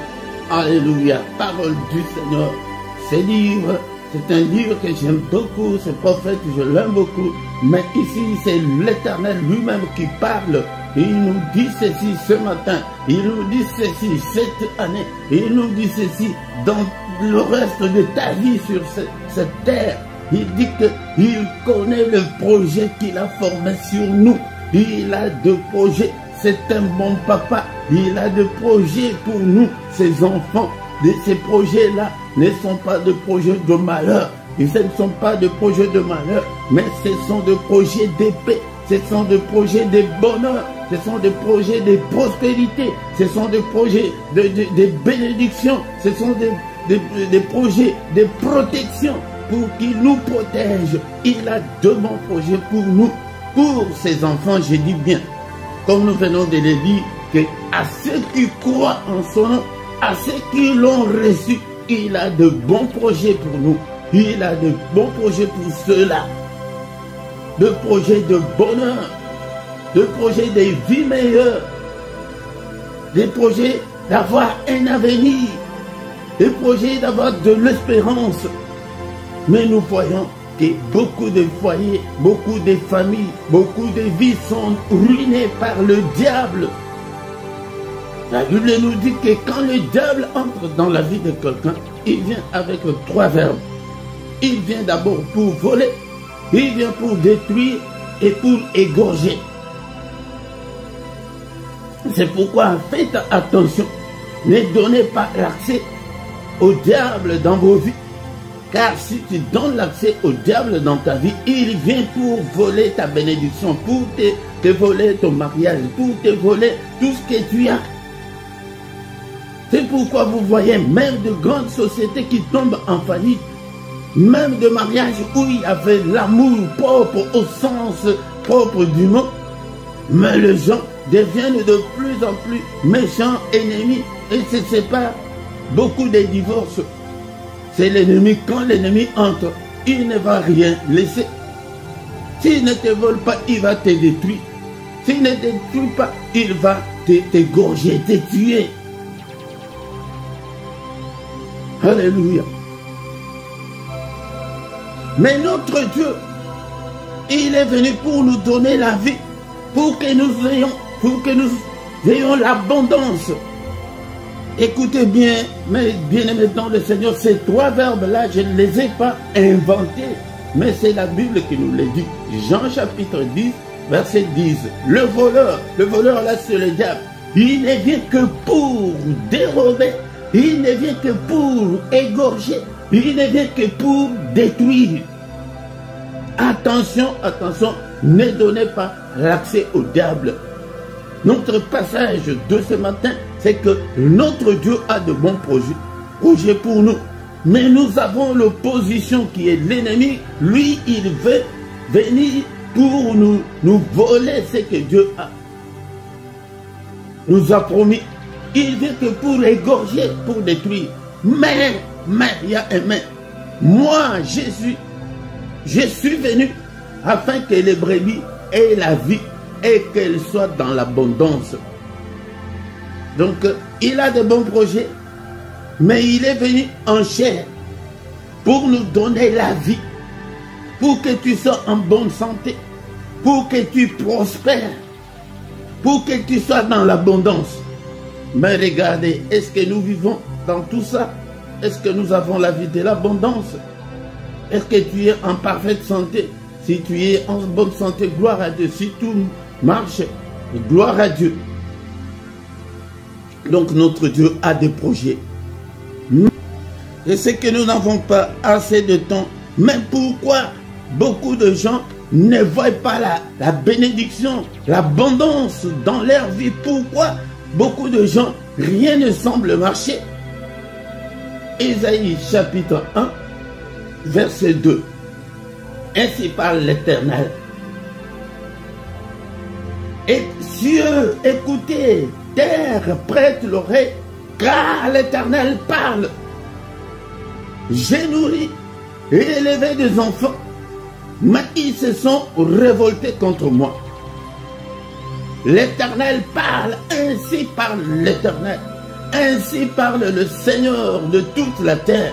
Alléluia. Parole du Seigneur. Ce livre, c'est un livre que j'aime beaucoup, ce prophète, je l'aime beaucoup. Mais ici, c'est l'Éternel lui-même qui parle. Il nous dit ceci ce matin. Il nous dit ceci cette année. Il nous dit ceci dans le reste de ta vie sur cette terre. Il dit qu'il connaît le projet qu'il a formé sur nous. Il a des projets, c'est un bon papa. Il a des projets pour nous, ses enfants. Ces projets-là ne sont pas des projets de malheur. Ce ne sont pas des projets de malheur, mais ce sont des projets de paix. Ce sont des projets de bonheur. Ce sont des projets de prospérité. Ce sont des projets de bénédiction. Ce sont des projets de protection pour qu'il nous protège. Il a de bons projets pour nous. pour ses enfants, je dis bien, comme nous venons de le dire, que à ceux qui croient en son nom, à ceux qui l'ont reçu, il a de bons projets pour nous. Il a de bons projets pour ceux-là. De projets de bonheur, de projets de vie meilleure, des projets d'avoir un avenir, des projets d'avoir de l'espérance. Mais nous voyons que beaucoup de foyers, beaucoup de familles, beaucoup de vies sont ruinées par le diable. La Bible nous dit que quand le diable entre dans la vie de quelqu'un, il vient avec 3 verbes. Il vient d'abord pour voler, il vient pour détruire et pour égorger. C'est pourquoi faites attention, ne donnez pas l'accès au diable dans vos vies. Car si tu donnes l'accès au diable dans ta vie, il vient pour voler ta bénédiction, pour te voler ton mariage, pour te voler tout ce que tu as. C'est pourquoi vous voyez même de grandes sociétés qui tombent en faillite, même de mariages où il y avait l'amour propre au sens propre du mot, mais les gens deviennent de plus en plus méchants, ennemis, et se séparent. Beaucoup de divorces. C'est l'ennemi. Quand l'ennemi entre, il ne va rien laisser. S'il ne te vole pas, il va te détruire. S'il ne te détruit pas, il va t'égorger, te tuer. Alléluia. Mais notre Dieu, il est venu pour nous donner la vie, pour que nous ayons l'abondance. Écoutez bien, mes bien-aimés dans le Seigneur, ces 3 verbes-là, je ne les ai pas inventés, mais c'est la Bible qui nous les dit. Jean chapitre 10, verset 10. Le voleur là, c'est le diable. Il ne vient que pour dérober, il ne vient que pour égorger, il ne vient que pour détruire. Attention, attention, ne donnez pas l'accès au diable. Notre passage de ce matin, c'est que notre Dieu a de bons projets pour nous. Mais nous avons l'opposition qui est l'ennemi. Lui, il veut venir pour nous voler ce que Dieu nous a promis. Il vient que pour égorger, pour détruire. Mais, il y a un mais. Moi, je suis venu afin que les brebis aient la vie et qu'elles soient dans l'abondance. Donc, il a de bons projets, mais il est venu en chair pour nous donner la vie, pour que tu sois en bonne santé, pour que tu prospères, pour que tu sois dans l'abondance. Mais regardez, est-ce que nous vivons dans tout ça? Est-ce que nous avons la vie de l'abondance? Est-ce que tu es en parfaite santé? Si tu es en bonne santé, gloire à Dieu. Si tout marche, gloire à Dieu. Donc notre Dieu a des projets. Et c'est que nous n'avons pas assez de temps. Mais pourquoi beaucoup de gens ne voient pas la bénédiction, l'abondance dans leur vie? Pourquoi beaucoup de gens, rien ne semble marcher? Ésaïe chapitre 1, verset 2. Ainsi parle l'Éternel. Et cieux, écoutez, terre, prête l'oreille, car l'Éternel parle. J'ai nourri et élevé des enfants, mais ils se sont révoltés contre moi. L'Éternel parle, ainsi parle l'Éternel. Ainsi parle le Seigneur de toute la terre.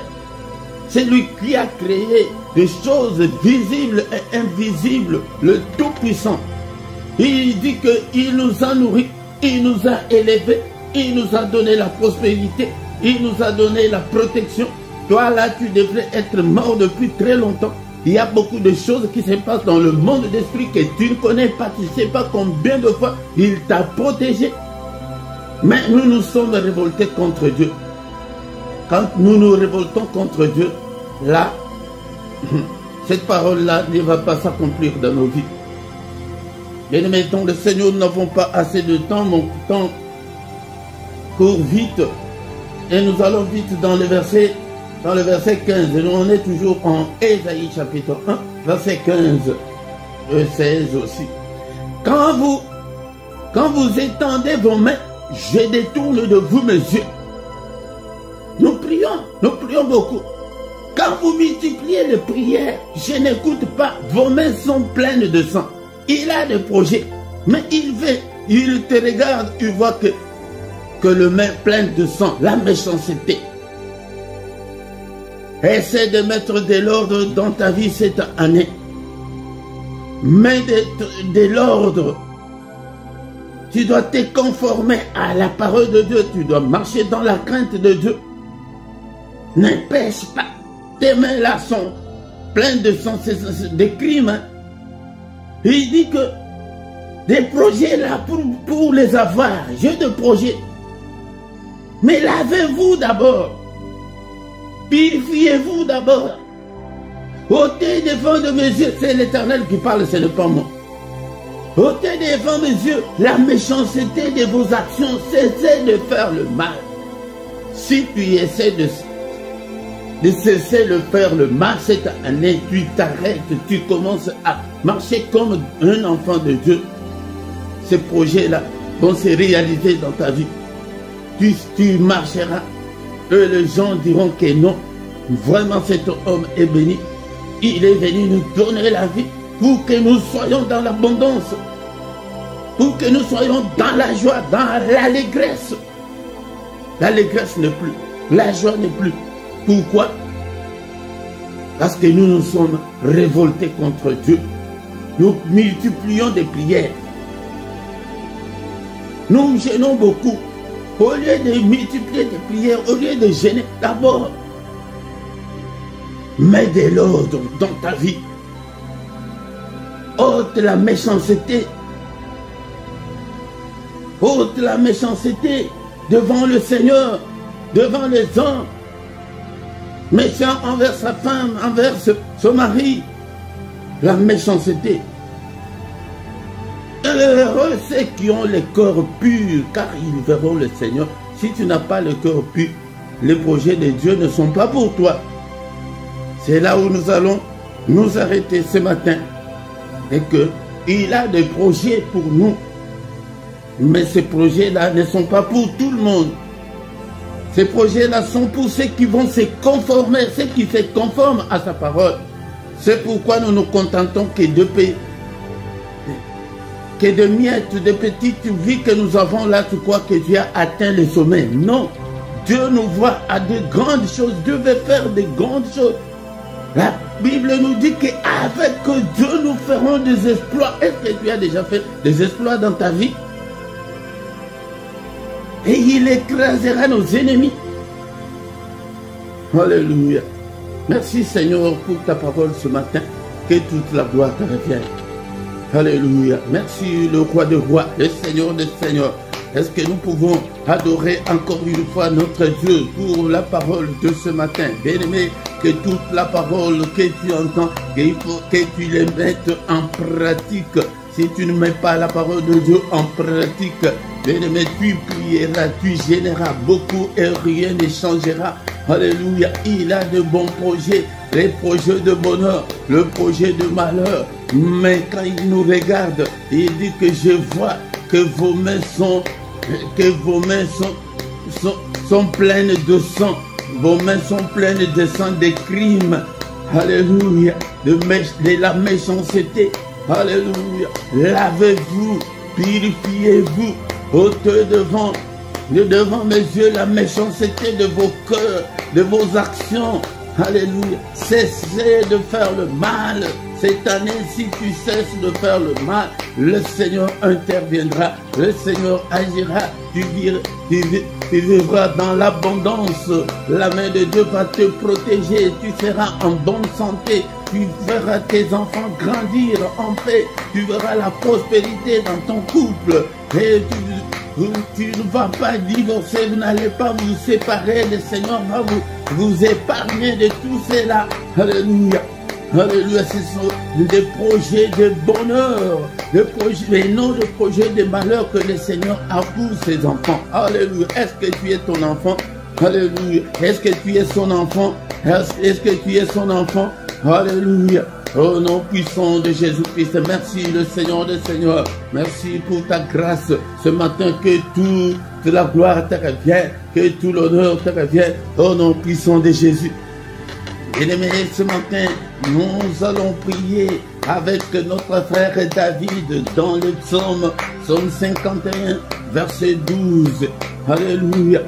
C'est lui qui a créé des choses visibles et invisibles, le Tout-Puissant. Il dit qu'il nous a nourris, il nous a élevés, il nous a donné la prospérité, il nous a donné la protection. Toi là, tu devrais être mort depuis très longtemps. Il y a beaucoup de choses qui se passent dans le monde d'esprit que tu ne connais pas. Tu ne sais pas combien de fois il t'a protégé. Mais nous nous sommes révoltés contre Dieu. Quand nous nous révoltons contre Dieu, là, cette parole-là ne va pas s'accomplir dans nos vies. Bien aimés, dans le Seigneur, nous n'avons pas assez de temps. Mon temps court vite. Et nous allons vite dans le verset 15. Et nous on est toujours en Ésaïe chapitre 1, verset 15. 16 aussi. Quand vous étendez vos mains, je détourne de vous mes yeux. Nous prions beaucoup. Quand vous multipliez les prières, je n'écoute pas, vos mains sont pleines de sang. Il a des projets, mais il te regarde, il voit que le main pleine de sang, la méchanceté. Essaie de mettre de l'ordre dans ta vie cette année. Mets de l'ordre. Tu dois te conformer à la parole de Dieu. Tu dois marcher dans la crainte de Dieu. Ne pêche pas. Tes mains là sont pleines de sang, des crimes. Hein. Il dit que des projets là pour les avoir. J'ai des projets. Mais lavez-vous d'abord. Purifiez-vous d'abord. Ôtez devant de mes yeux. C'est l'Éternel qui parle, ce n'est pas moi. Ôtez devant mes yeux la méchanceté de vos actions. Cessez de faire le mal. Si tu essaies de cesser de faire le mal cette année, tu t'arrêtes, tu commences à marcher comme un enfant de Dieu. Ces projets-là vont se réaliser dans ta vie. Tu marcheras. Eux, les gens diront que non. Vraiment, cet homme est béni. Il est venu nous donner la vie pour que nous soyons dans l'abondance. Pour que nous soyons dans la joie, dans l'allégresse. L'allégresse n'est plus. La joie n'est plus. Pourquoi? Parce que nous nous sommes révoltés contre Dieu. Nous multiplions des prières. Nous gênons beaucoup. Au lieu de multiplier des prières, au lieu de gêner, d'abord, mets de l'ordre dans ta vie. Ôte la méchanceté. Ôte la méchanceté devant le Seigneur, devant les hommes. Méchant envers sa femme, envers son mari. La méchanceté. Heureux ceux qui ont le cœur pur, car ils verront le Seigneur. Si tu n'as pas le cœur pur, les projets de Dieu ne sont pas pour toi. C'est là où nous allons nous arrêter ce matin. Et qu'il a des projets pour nous. Mais ces projets-là ne sont pas pour tout le monde. Ces projets-là sont pour ceux qui vont se conformer, ceux qui se conforment à sa parole. C'est pourquoi nous nous contentons que de miettes, de petites vies que nous avons là, tu crois que Dieu a atteint le sommet. Non. Dieu nous voit à de grandes choses. Dieu veut faire de grandes choses. La Bible nous dit qu'avec Dieu, nous ferons des exploits. Est-ce que tu as déjà fait des exploits dans ta vie? Et il écrasera nos ennemis. Alléluia. Merci Seigneur pour ta parole ce matin. Que toute la gloire te revienne. Alléluia. Merci le roi des rois, le Seigneur des seigneurs. Est-ce que nous pouvons adorer encore une fois notre Dieu pour la parole de ce matin? Bien-aimé, que toute la parole que tu entends, qu'il faut que tu les mettes en pratique. Si tu ne mets pas la parole de Dieu en pratique, bien-aimé, tu prieras, tu gêneras beaucoup et rien ne changera. Alléluia. Il a de bons projets, les projets de bonheur, le projet de malheur. Mais quand il nous regarde, il dit que je vois que vos mains sont pleines de sang. Vos mains sont pleines de sang, des crimes. Alléluia. De la méchanceté. Alléluia. Lavez-vous, purifiez-vous. Ôtez devant mes yeux la méchanceté de vos cœurs, de vos actions. Alléluia. Cessez de faire le mal. Cette année, si tu cesses de faire le mal, le Seigneur interviendra, le Seigneur agira, tu vivras dans l'abondance. La main de Dieu va te protéger, tu seras en bonne santé, tu verras tes enfants grandir en paix, tu verras la prospérité dans ton couple et tu ne vas pas divorcer, vous n'allez pas vous séparer, le Seigneur va vous épargner de tout cela. Alléluia. Alléluia, ce sont des projets de bonheur, mais non des projets de malheur que le Seigneur a pour ses enfants. Alléluia. Est-ce que tu es ton enfant? Alléluia. Est-ce que tu es son enfant? Est-ce que tu es son enfant? Alléluia. Au nom puissant de Jésus-Christ, merci le Seigneur des Seigneurs. Merci pour ta grâce ce matin, que toute la gloire te revient, que tout l'honneur te revient. Au nom puissant de Jésus. Bien-aimés, ce matin, nous allons prier avec notre frère David dans le psaume 51, verset 12. Alléluia.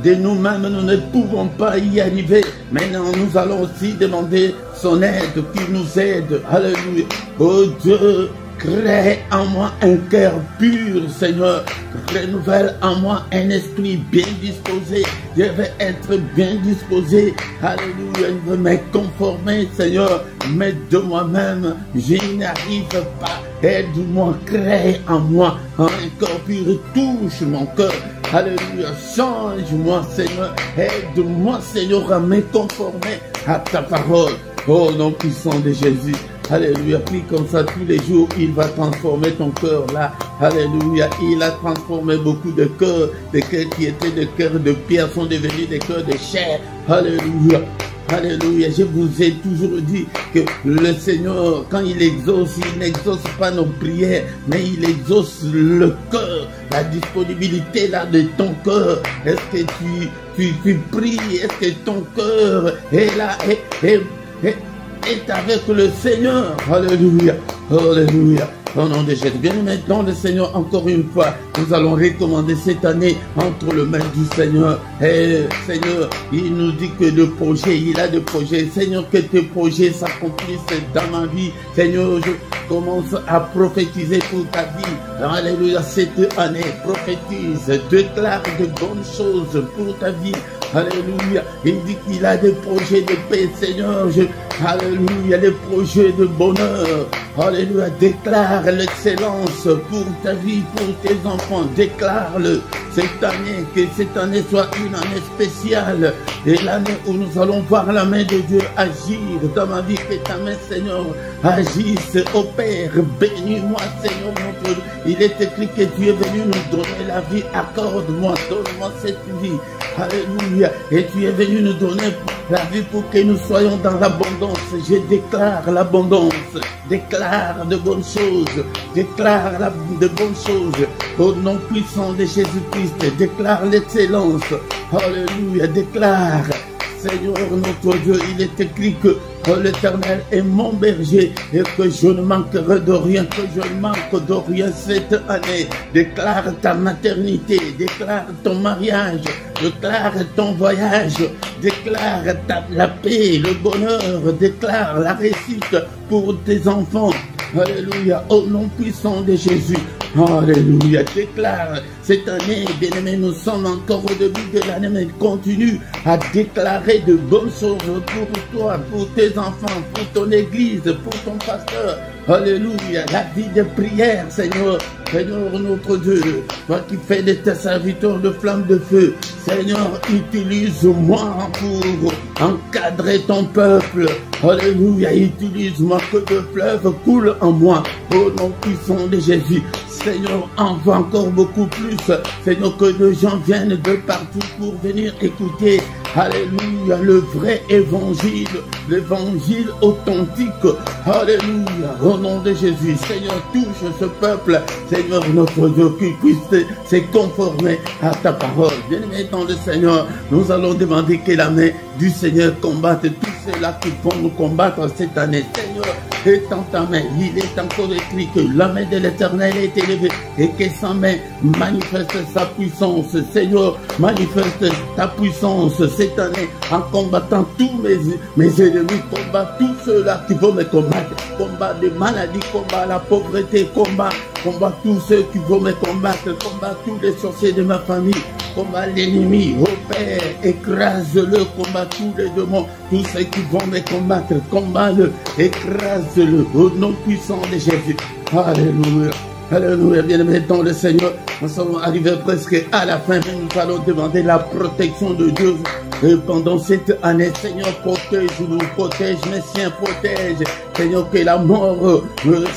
De nous-mêmes, nous ne pouvons pas y arriver. Maintenant, nous allons aussi demander son aide, qu'il nous aide. Alléluia. Oh Dieu, crée en moi un cœur pur, Seigneur. Renouvelle en moi un esprit bien disposé. Je vais être bien disposé. Alléluia. Je veux me conformer, Seigneur. Mais de moi-même, je n'arrive pas. Aide-moi, crée en moi un cœur pur. Touche mon cœur. Alléluia. Change-moi, Seigneur. Aide-moi, Seigneur, à me conformer à ta parole. Oh, nom puissant de Jésus. Alléluia, prie comme ça tous les jours, il va transformer ton cœur là. Alléluia, il a transformé beaucoup de cœurs. Des cœurs qui étaient des cœurs de pierre sont devenus des cœurs de chair. Alléluia. Alléluia, je vous ai toujours dit que le Seigneur, quand il exauce, il n'exauce pas nos prières, mais il exauce le cœur, la disponibilité là de ton cœur. Est-ce que tu pries? Est-ce que ton cœur est là, est avec le Seigneur? Alléluia, alléluia. Au nom de Jésus, bien maintenant le Seigneur, encore une fois, nous allons recommander cette année entre les mains du Seigneur. Et Seigneur, il nous dit que le projet, il a des projets. Seigneur, que tes projets s'accomplissent dans ma vie. Seigneur, je commence à prophétiser pour ta vie. Alléluia, cette année, prophétise, déclare de bonnes choses pour ta vie. Alléluia, il dit qu'il a des projets de paix, Seigneur. Alléluia, des projets de bonheur. Alléluia, déclare l'excellence pour ta vie, pour tes enfants. Déclare-le cette année, que cette année soit une année spéciale. Et l'année où nous allons voir la main de Dieu agir dans ma vie. Que ta main, Seigneur, agisse. Ô Père, bénis-moi, Seigneur, mon Dieu. Il est écrit que tu es venu nous donner la vie. Accorde-moi, donne-moi cette vie. Alléluia. Et tu es venu nous donner la vie pour que nous soyons dans l'abondance. Je déclare l'abondance. Déclare de bonnes choses. Déclare de bonnes choses. Au nom puissant de Jésus-Christ. Déclare l'excellence. Alléluia. Déclare. Seigneur notre Dieu, il est écrit que l'Éternel est mon berger et que je ne manquerai de rien, que je ne manque de rien cette année. Déclare ta maternité, déclare ton mariage, déclare ton voyage, déclare la paix, le bonheur, déclare la réussite pour tes enfants. Alléluia, au nom puissant de Jésus. Alléluia, déclare cette année, bien-aimés, nous sommes encore au début de l'année, mais continue à déclarer de bonnes choses pour toi, pour tes enfants, pour ton église, pour ton pasteur. Alléluia, la vie de prière, Seigneur. Seigneur notre Dieu, toi qui fais de tes serviteurs de flammes de feu, Seigneur, utilise-moi pour encadrer ton peuple. Alléluia, utilise-moi, que de fleuves coulent en moi. Au nom puissant de Jésus, Seigneur, envoie encore beaucoup plus. Seigneur, que de gens viennent de partout pour venir écouter. Alléluia, le vrai évangile, l'évangile authentique. Alléluia, au nom de Jésus, Seigneur, touche ce peuple. Seigneur, notre Dieu, qui puisse se conformer à ta parole. Bien-aimés dans le Seigneur, nous allons demander que la main du Seigneur combatte tous ceux-là qui vont nous combattre cette année. Seigneur, étends ta main. Il est encore écrit que la main de l'Éternel est élevée et que sa main manifeste sa puissance. Seigneur, manifeste ta puissance cette année en combattant tous mes ennemis. Combat tous ceux-là qui vont me combattre. Combat des maladies, combat la pauvreté, combat tous ceux qui vont me combattre. Combat tous les sorciers de ma famille. Combat l'ennemi, ô Père, écrase-le, combat tous les démons, tous ceux qui vont me combattre, combat-le, écrase-le, au nom puissant de Jésus. Alléluia. Alléluia, bien-aimés dans le Seigneur, nous sommes arrivés presque à la fin, mais nous allons demander la protection de Dieu Et pendant cette année, Seigneur, protège-nous, protège mes siens, protège. Seigneur, que la mort,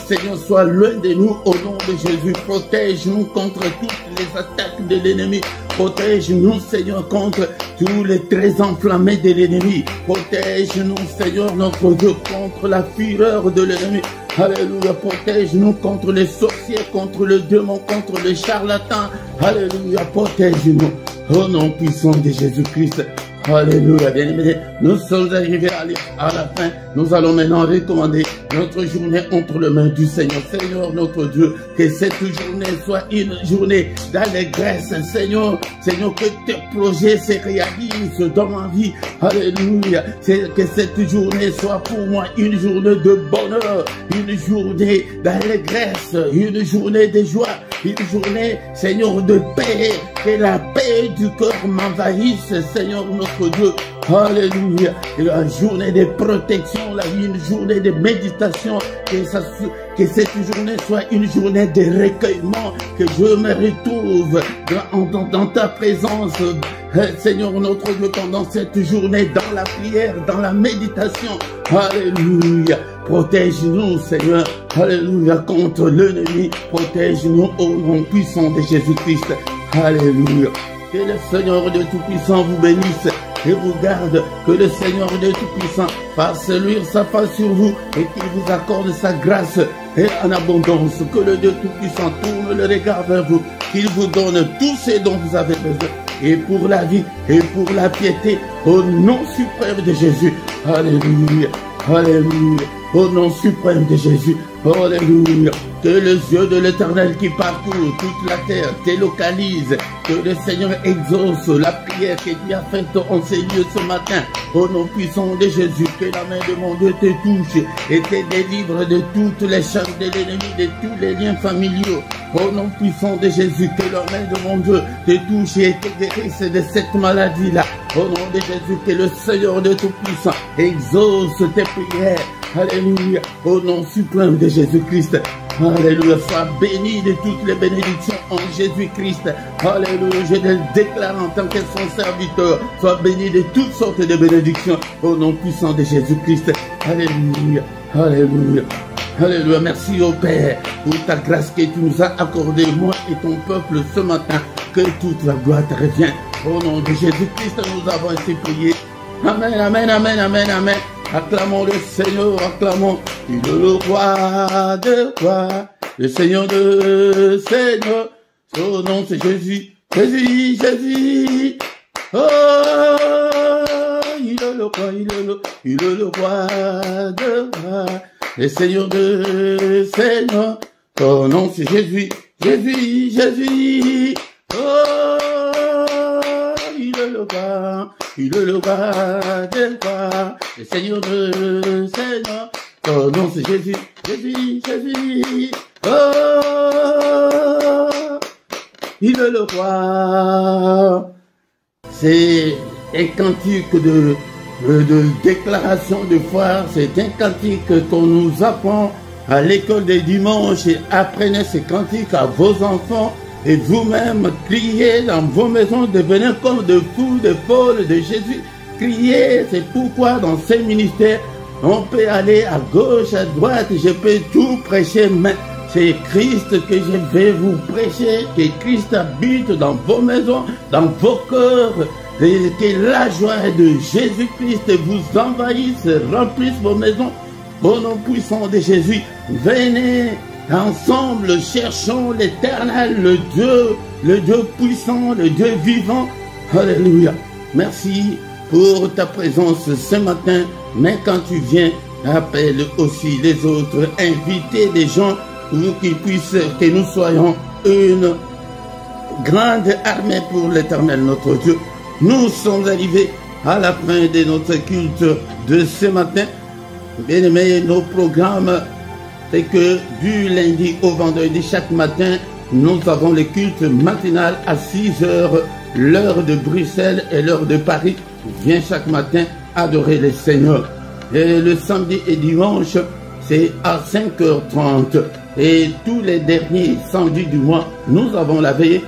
Seigneur, soit loin de nous au nom de Jésus. Protège-nous contre toutes les attaques de l'ennemi. Protège-nous, Seigneur, contre tous les traits enflammés de l'ennemi. Protège-nous, Seigneur, notre Dieu, contre la fureur de l'ennemi. Alléluia, protège-nous contre les sorciers, contre le démon, contre les charlatans. Alléluia, protège-nous. Au nom puissant de Jésus-Christ. Alléluia, bien-aimés. Nous sommes arrivés à la fin. Nous allons maintenant recommander notre journée entre les mains du Seigneur. Seigneur, notre Dieu, que cette journée soit une journée d'allégresse. Seigneur, que tes projets se réalisent dans ma vie. Alléluia. Que cette journée soit pour moi une journée de bonheur, une journée d'allégresse, une journée de joie, une journée, Seigneur, de paix. Que la paix du cœur m'envahisse, Seigneur, notre Dieu. Alléluia. Et la journée de protection, une journée de méditation, que cette journée soit une journée de recueillement, que je me retrouve dans ta présence, Seigneur notre Dieu, pendant cette journée, dans la prière, dans la méditation. Alléluia. Protège-nous, Seigneur. Alléluia. Contre l'ennemi. Protège-nous au nom puissant de Jésus-Christ. Alléluia. Que le Seigneur de Tout-Puissant vous bénisse et vous garde. Que le Seigneur de Tout-Puissant fasse luire sa face sur vous et qu'il vous accorde sa grâce et en abondance. Que le Dieu Tout-Puissant tourne le regard vers vous, qu'il vous donne tout ce dont vous avez besoin. Et pour la vie et pour la piété, au nom suprême de Jésus. Alléluia. Alléluia. Au nom suprême de Jésus. Alléluia. Que les yeux de l'Éternel qui parcourt toute la terre te localise. Que le Seigneur exauce la prière que tu as faite en ces lieux ce matin. Au nom puissant de Jésus, que la main de mon Dieu te touche et te délivre de toutes les chaînes de l'ennemi, de tous les liens familiaux. Au nom puissant de Jésus, que la main de mon Dieu te touche et te guérisse de cette maladie-là. Au nom de Jésus, que le Seigneur de Tout-Puissant exauce tes prières. Alléluia. Au nom suprême de Jésus-Christ. Alléluia. Sois béni de toutes les bénédictions en Jésus-Christ. Alléluia. Je le déclare en tant que son serviteur. Sois béni de toutes sortes de bénédictions au nom puissant de Jésus-Christ. Alléluia. Alléluia. Alléluia. Merci au Père pour ta grâce que tu nous as accordée, moi et ton peuple ce matin. Que toute la gloire te revienne. Au nom de Jésus-Christ, nous avons ainsi prié. Amen, amen, amen, amen, amen. Acclamons le Seigneur, acclamons. Il est le roi de rois, le Seigneur de seigneurs. Son nom c'est Jésus, Jésus, Jésus. Oh, il est le roi, il est le roi de rois, le Seigneur de seigneurs. Son nom c'est Jésus, Jésus, Jésus. Oh, il est le roi. Il est le roi des rois, le Seigneur de seigneurs. Son nom c'est Jésus, Jésus, Jésus. Oh, il est le roi. C'est un cantique de déclaration de foi. C'est un cantique qu'on nous apprend à l'école des dimanches. Et apprenez ce cantique à vos enfants. Et vous-même, criez dans vos maisons, devenez comme de fous, de folles de Jésus. Criez, c'est pourquoi dans ces ministères, on peut aller à gauche, à droite, je peux tout prêcher, mais c'est Christ que je vais vous prêcher, que Christ habite dans vos maisons, dans vos cœurs, et que la joie de Jésus-Christ vous envahisse, remplisse vos maisons. Au nom puissant de Jésus, venez. Ensemble, cherchons l'Éternel, le Dieu puissant, le Dieu vivant. Alléluia. Merci pour ta présence ce matin. Mais quand tu viens, appelle aussi les autres. Invitez des gens pour qu'ils puissent, que nous soyons une grande armée pour l'Éternel, notre Dieu. Nous sommes arrivés à la fin de notre culte de ce matin. Bien aimés, nos programmes, c'est que du lundi au vendredi, chaque matin, nous avons le culte matinal à 6 heures, l'heure de Bruxelles et l'heure de Paris. Viens chaque matin adorer le Seigneur. Et le samedi et dimanche, c'est à 5h30. Et tous les derniers samedis du mois, nous avons la veillée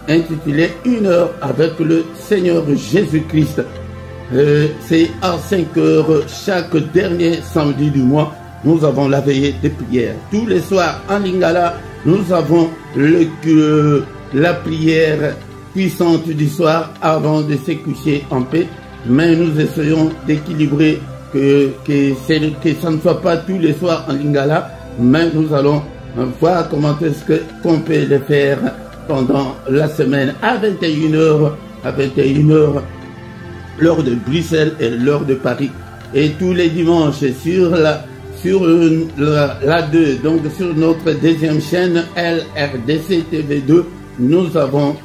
intitulée 1 heure avec le Seigneur Jésus-Christ. c'est à 5 heures chaque dernier samedi du mois. Nous avons la veillée des prières. Tous les soirs en Lingala, nous avons la prière puissante du soir avant de se coucher en paix. Mais nous essayons d'équilibrer que ça ne soit pas tous les soirs en Lingala, mais nous allons voir comment est-ce qu'on peut le faire pendant la semaine à 21h, l'heure de Bruxelles et l'heure de Paris. Et tous les dimanches sur la 2, donc sur notre deuxième chaîne LRDC TV2, nous avons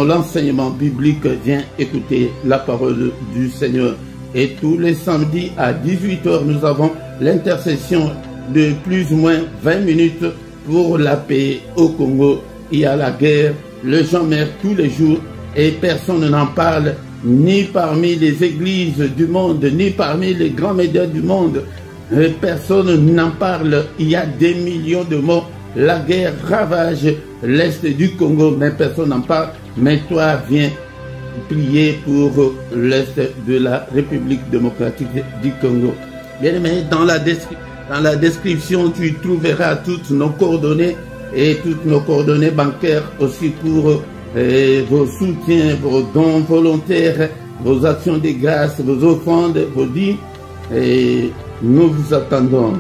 l'enseignement biblique. Viens écouter la parole du Seigneur. Et tous les samedis à 18h, nous avons l'intercession de plus ou moins 20 minutes pour la paix au Congo. Il y a la guerre, le gens meurent tous les jours et personne n'en parle, ni parmi les églises du monde, ni parmi les grands médias du monde. Personne n'en parle. Il y a des millions de morts. La guerre ravage l'est du Congo, mais personne n'en parle. Mais toi, viens prier pour l'est de la République démocratique du Congo. Bien aimé, dans la description, tu trouveras toutes nos coordonnées et toutes nos coordonnées bancaires aussi pour vos soutiens, vos dons volontaires, vos actions de grâce, vos offrandes, vos dits. Et nous vous attendons.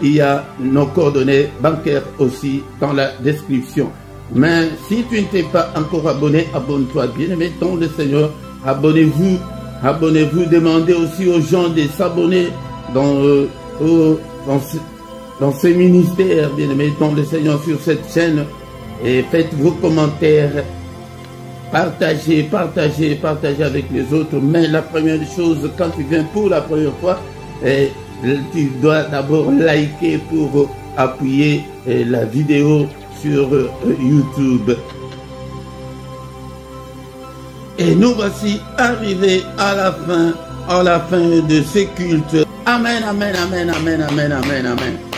Il y a nos coordonnées bancaires aussi dans la description. Mais si tu ne t'es pas encore abonné, abonne-toi. Bien-aimé dans le Seigneur, abonnez-vous. Abonnez-vous. Demandez aussi aux gens de s'abonner dans ces ministères, bien-aimé dans le Seigneur, sur cette chaîne. Et faites vos commentaires. Partagez avec les autres. Mais la première chose, quand tu viens pour la première fois, tu dois d'abord liker pour appuyer la vidéo sur YouTube. Et nous voici arrivés à la fin de ce culte. Amen, amen, amen, amen, amen, amen, amen.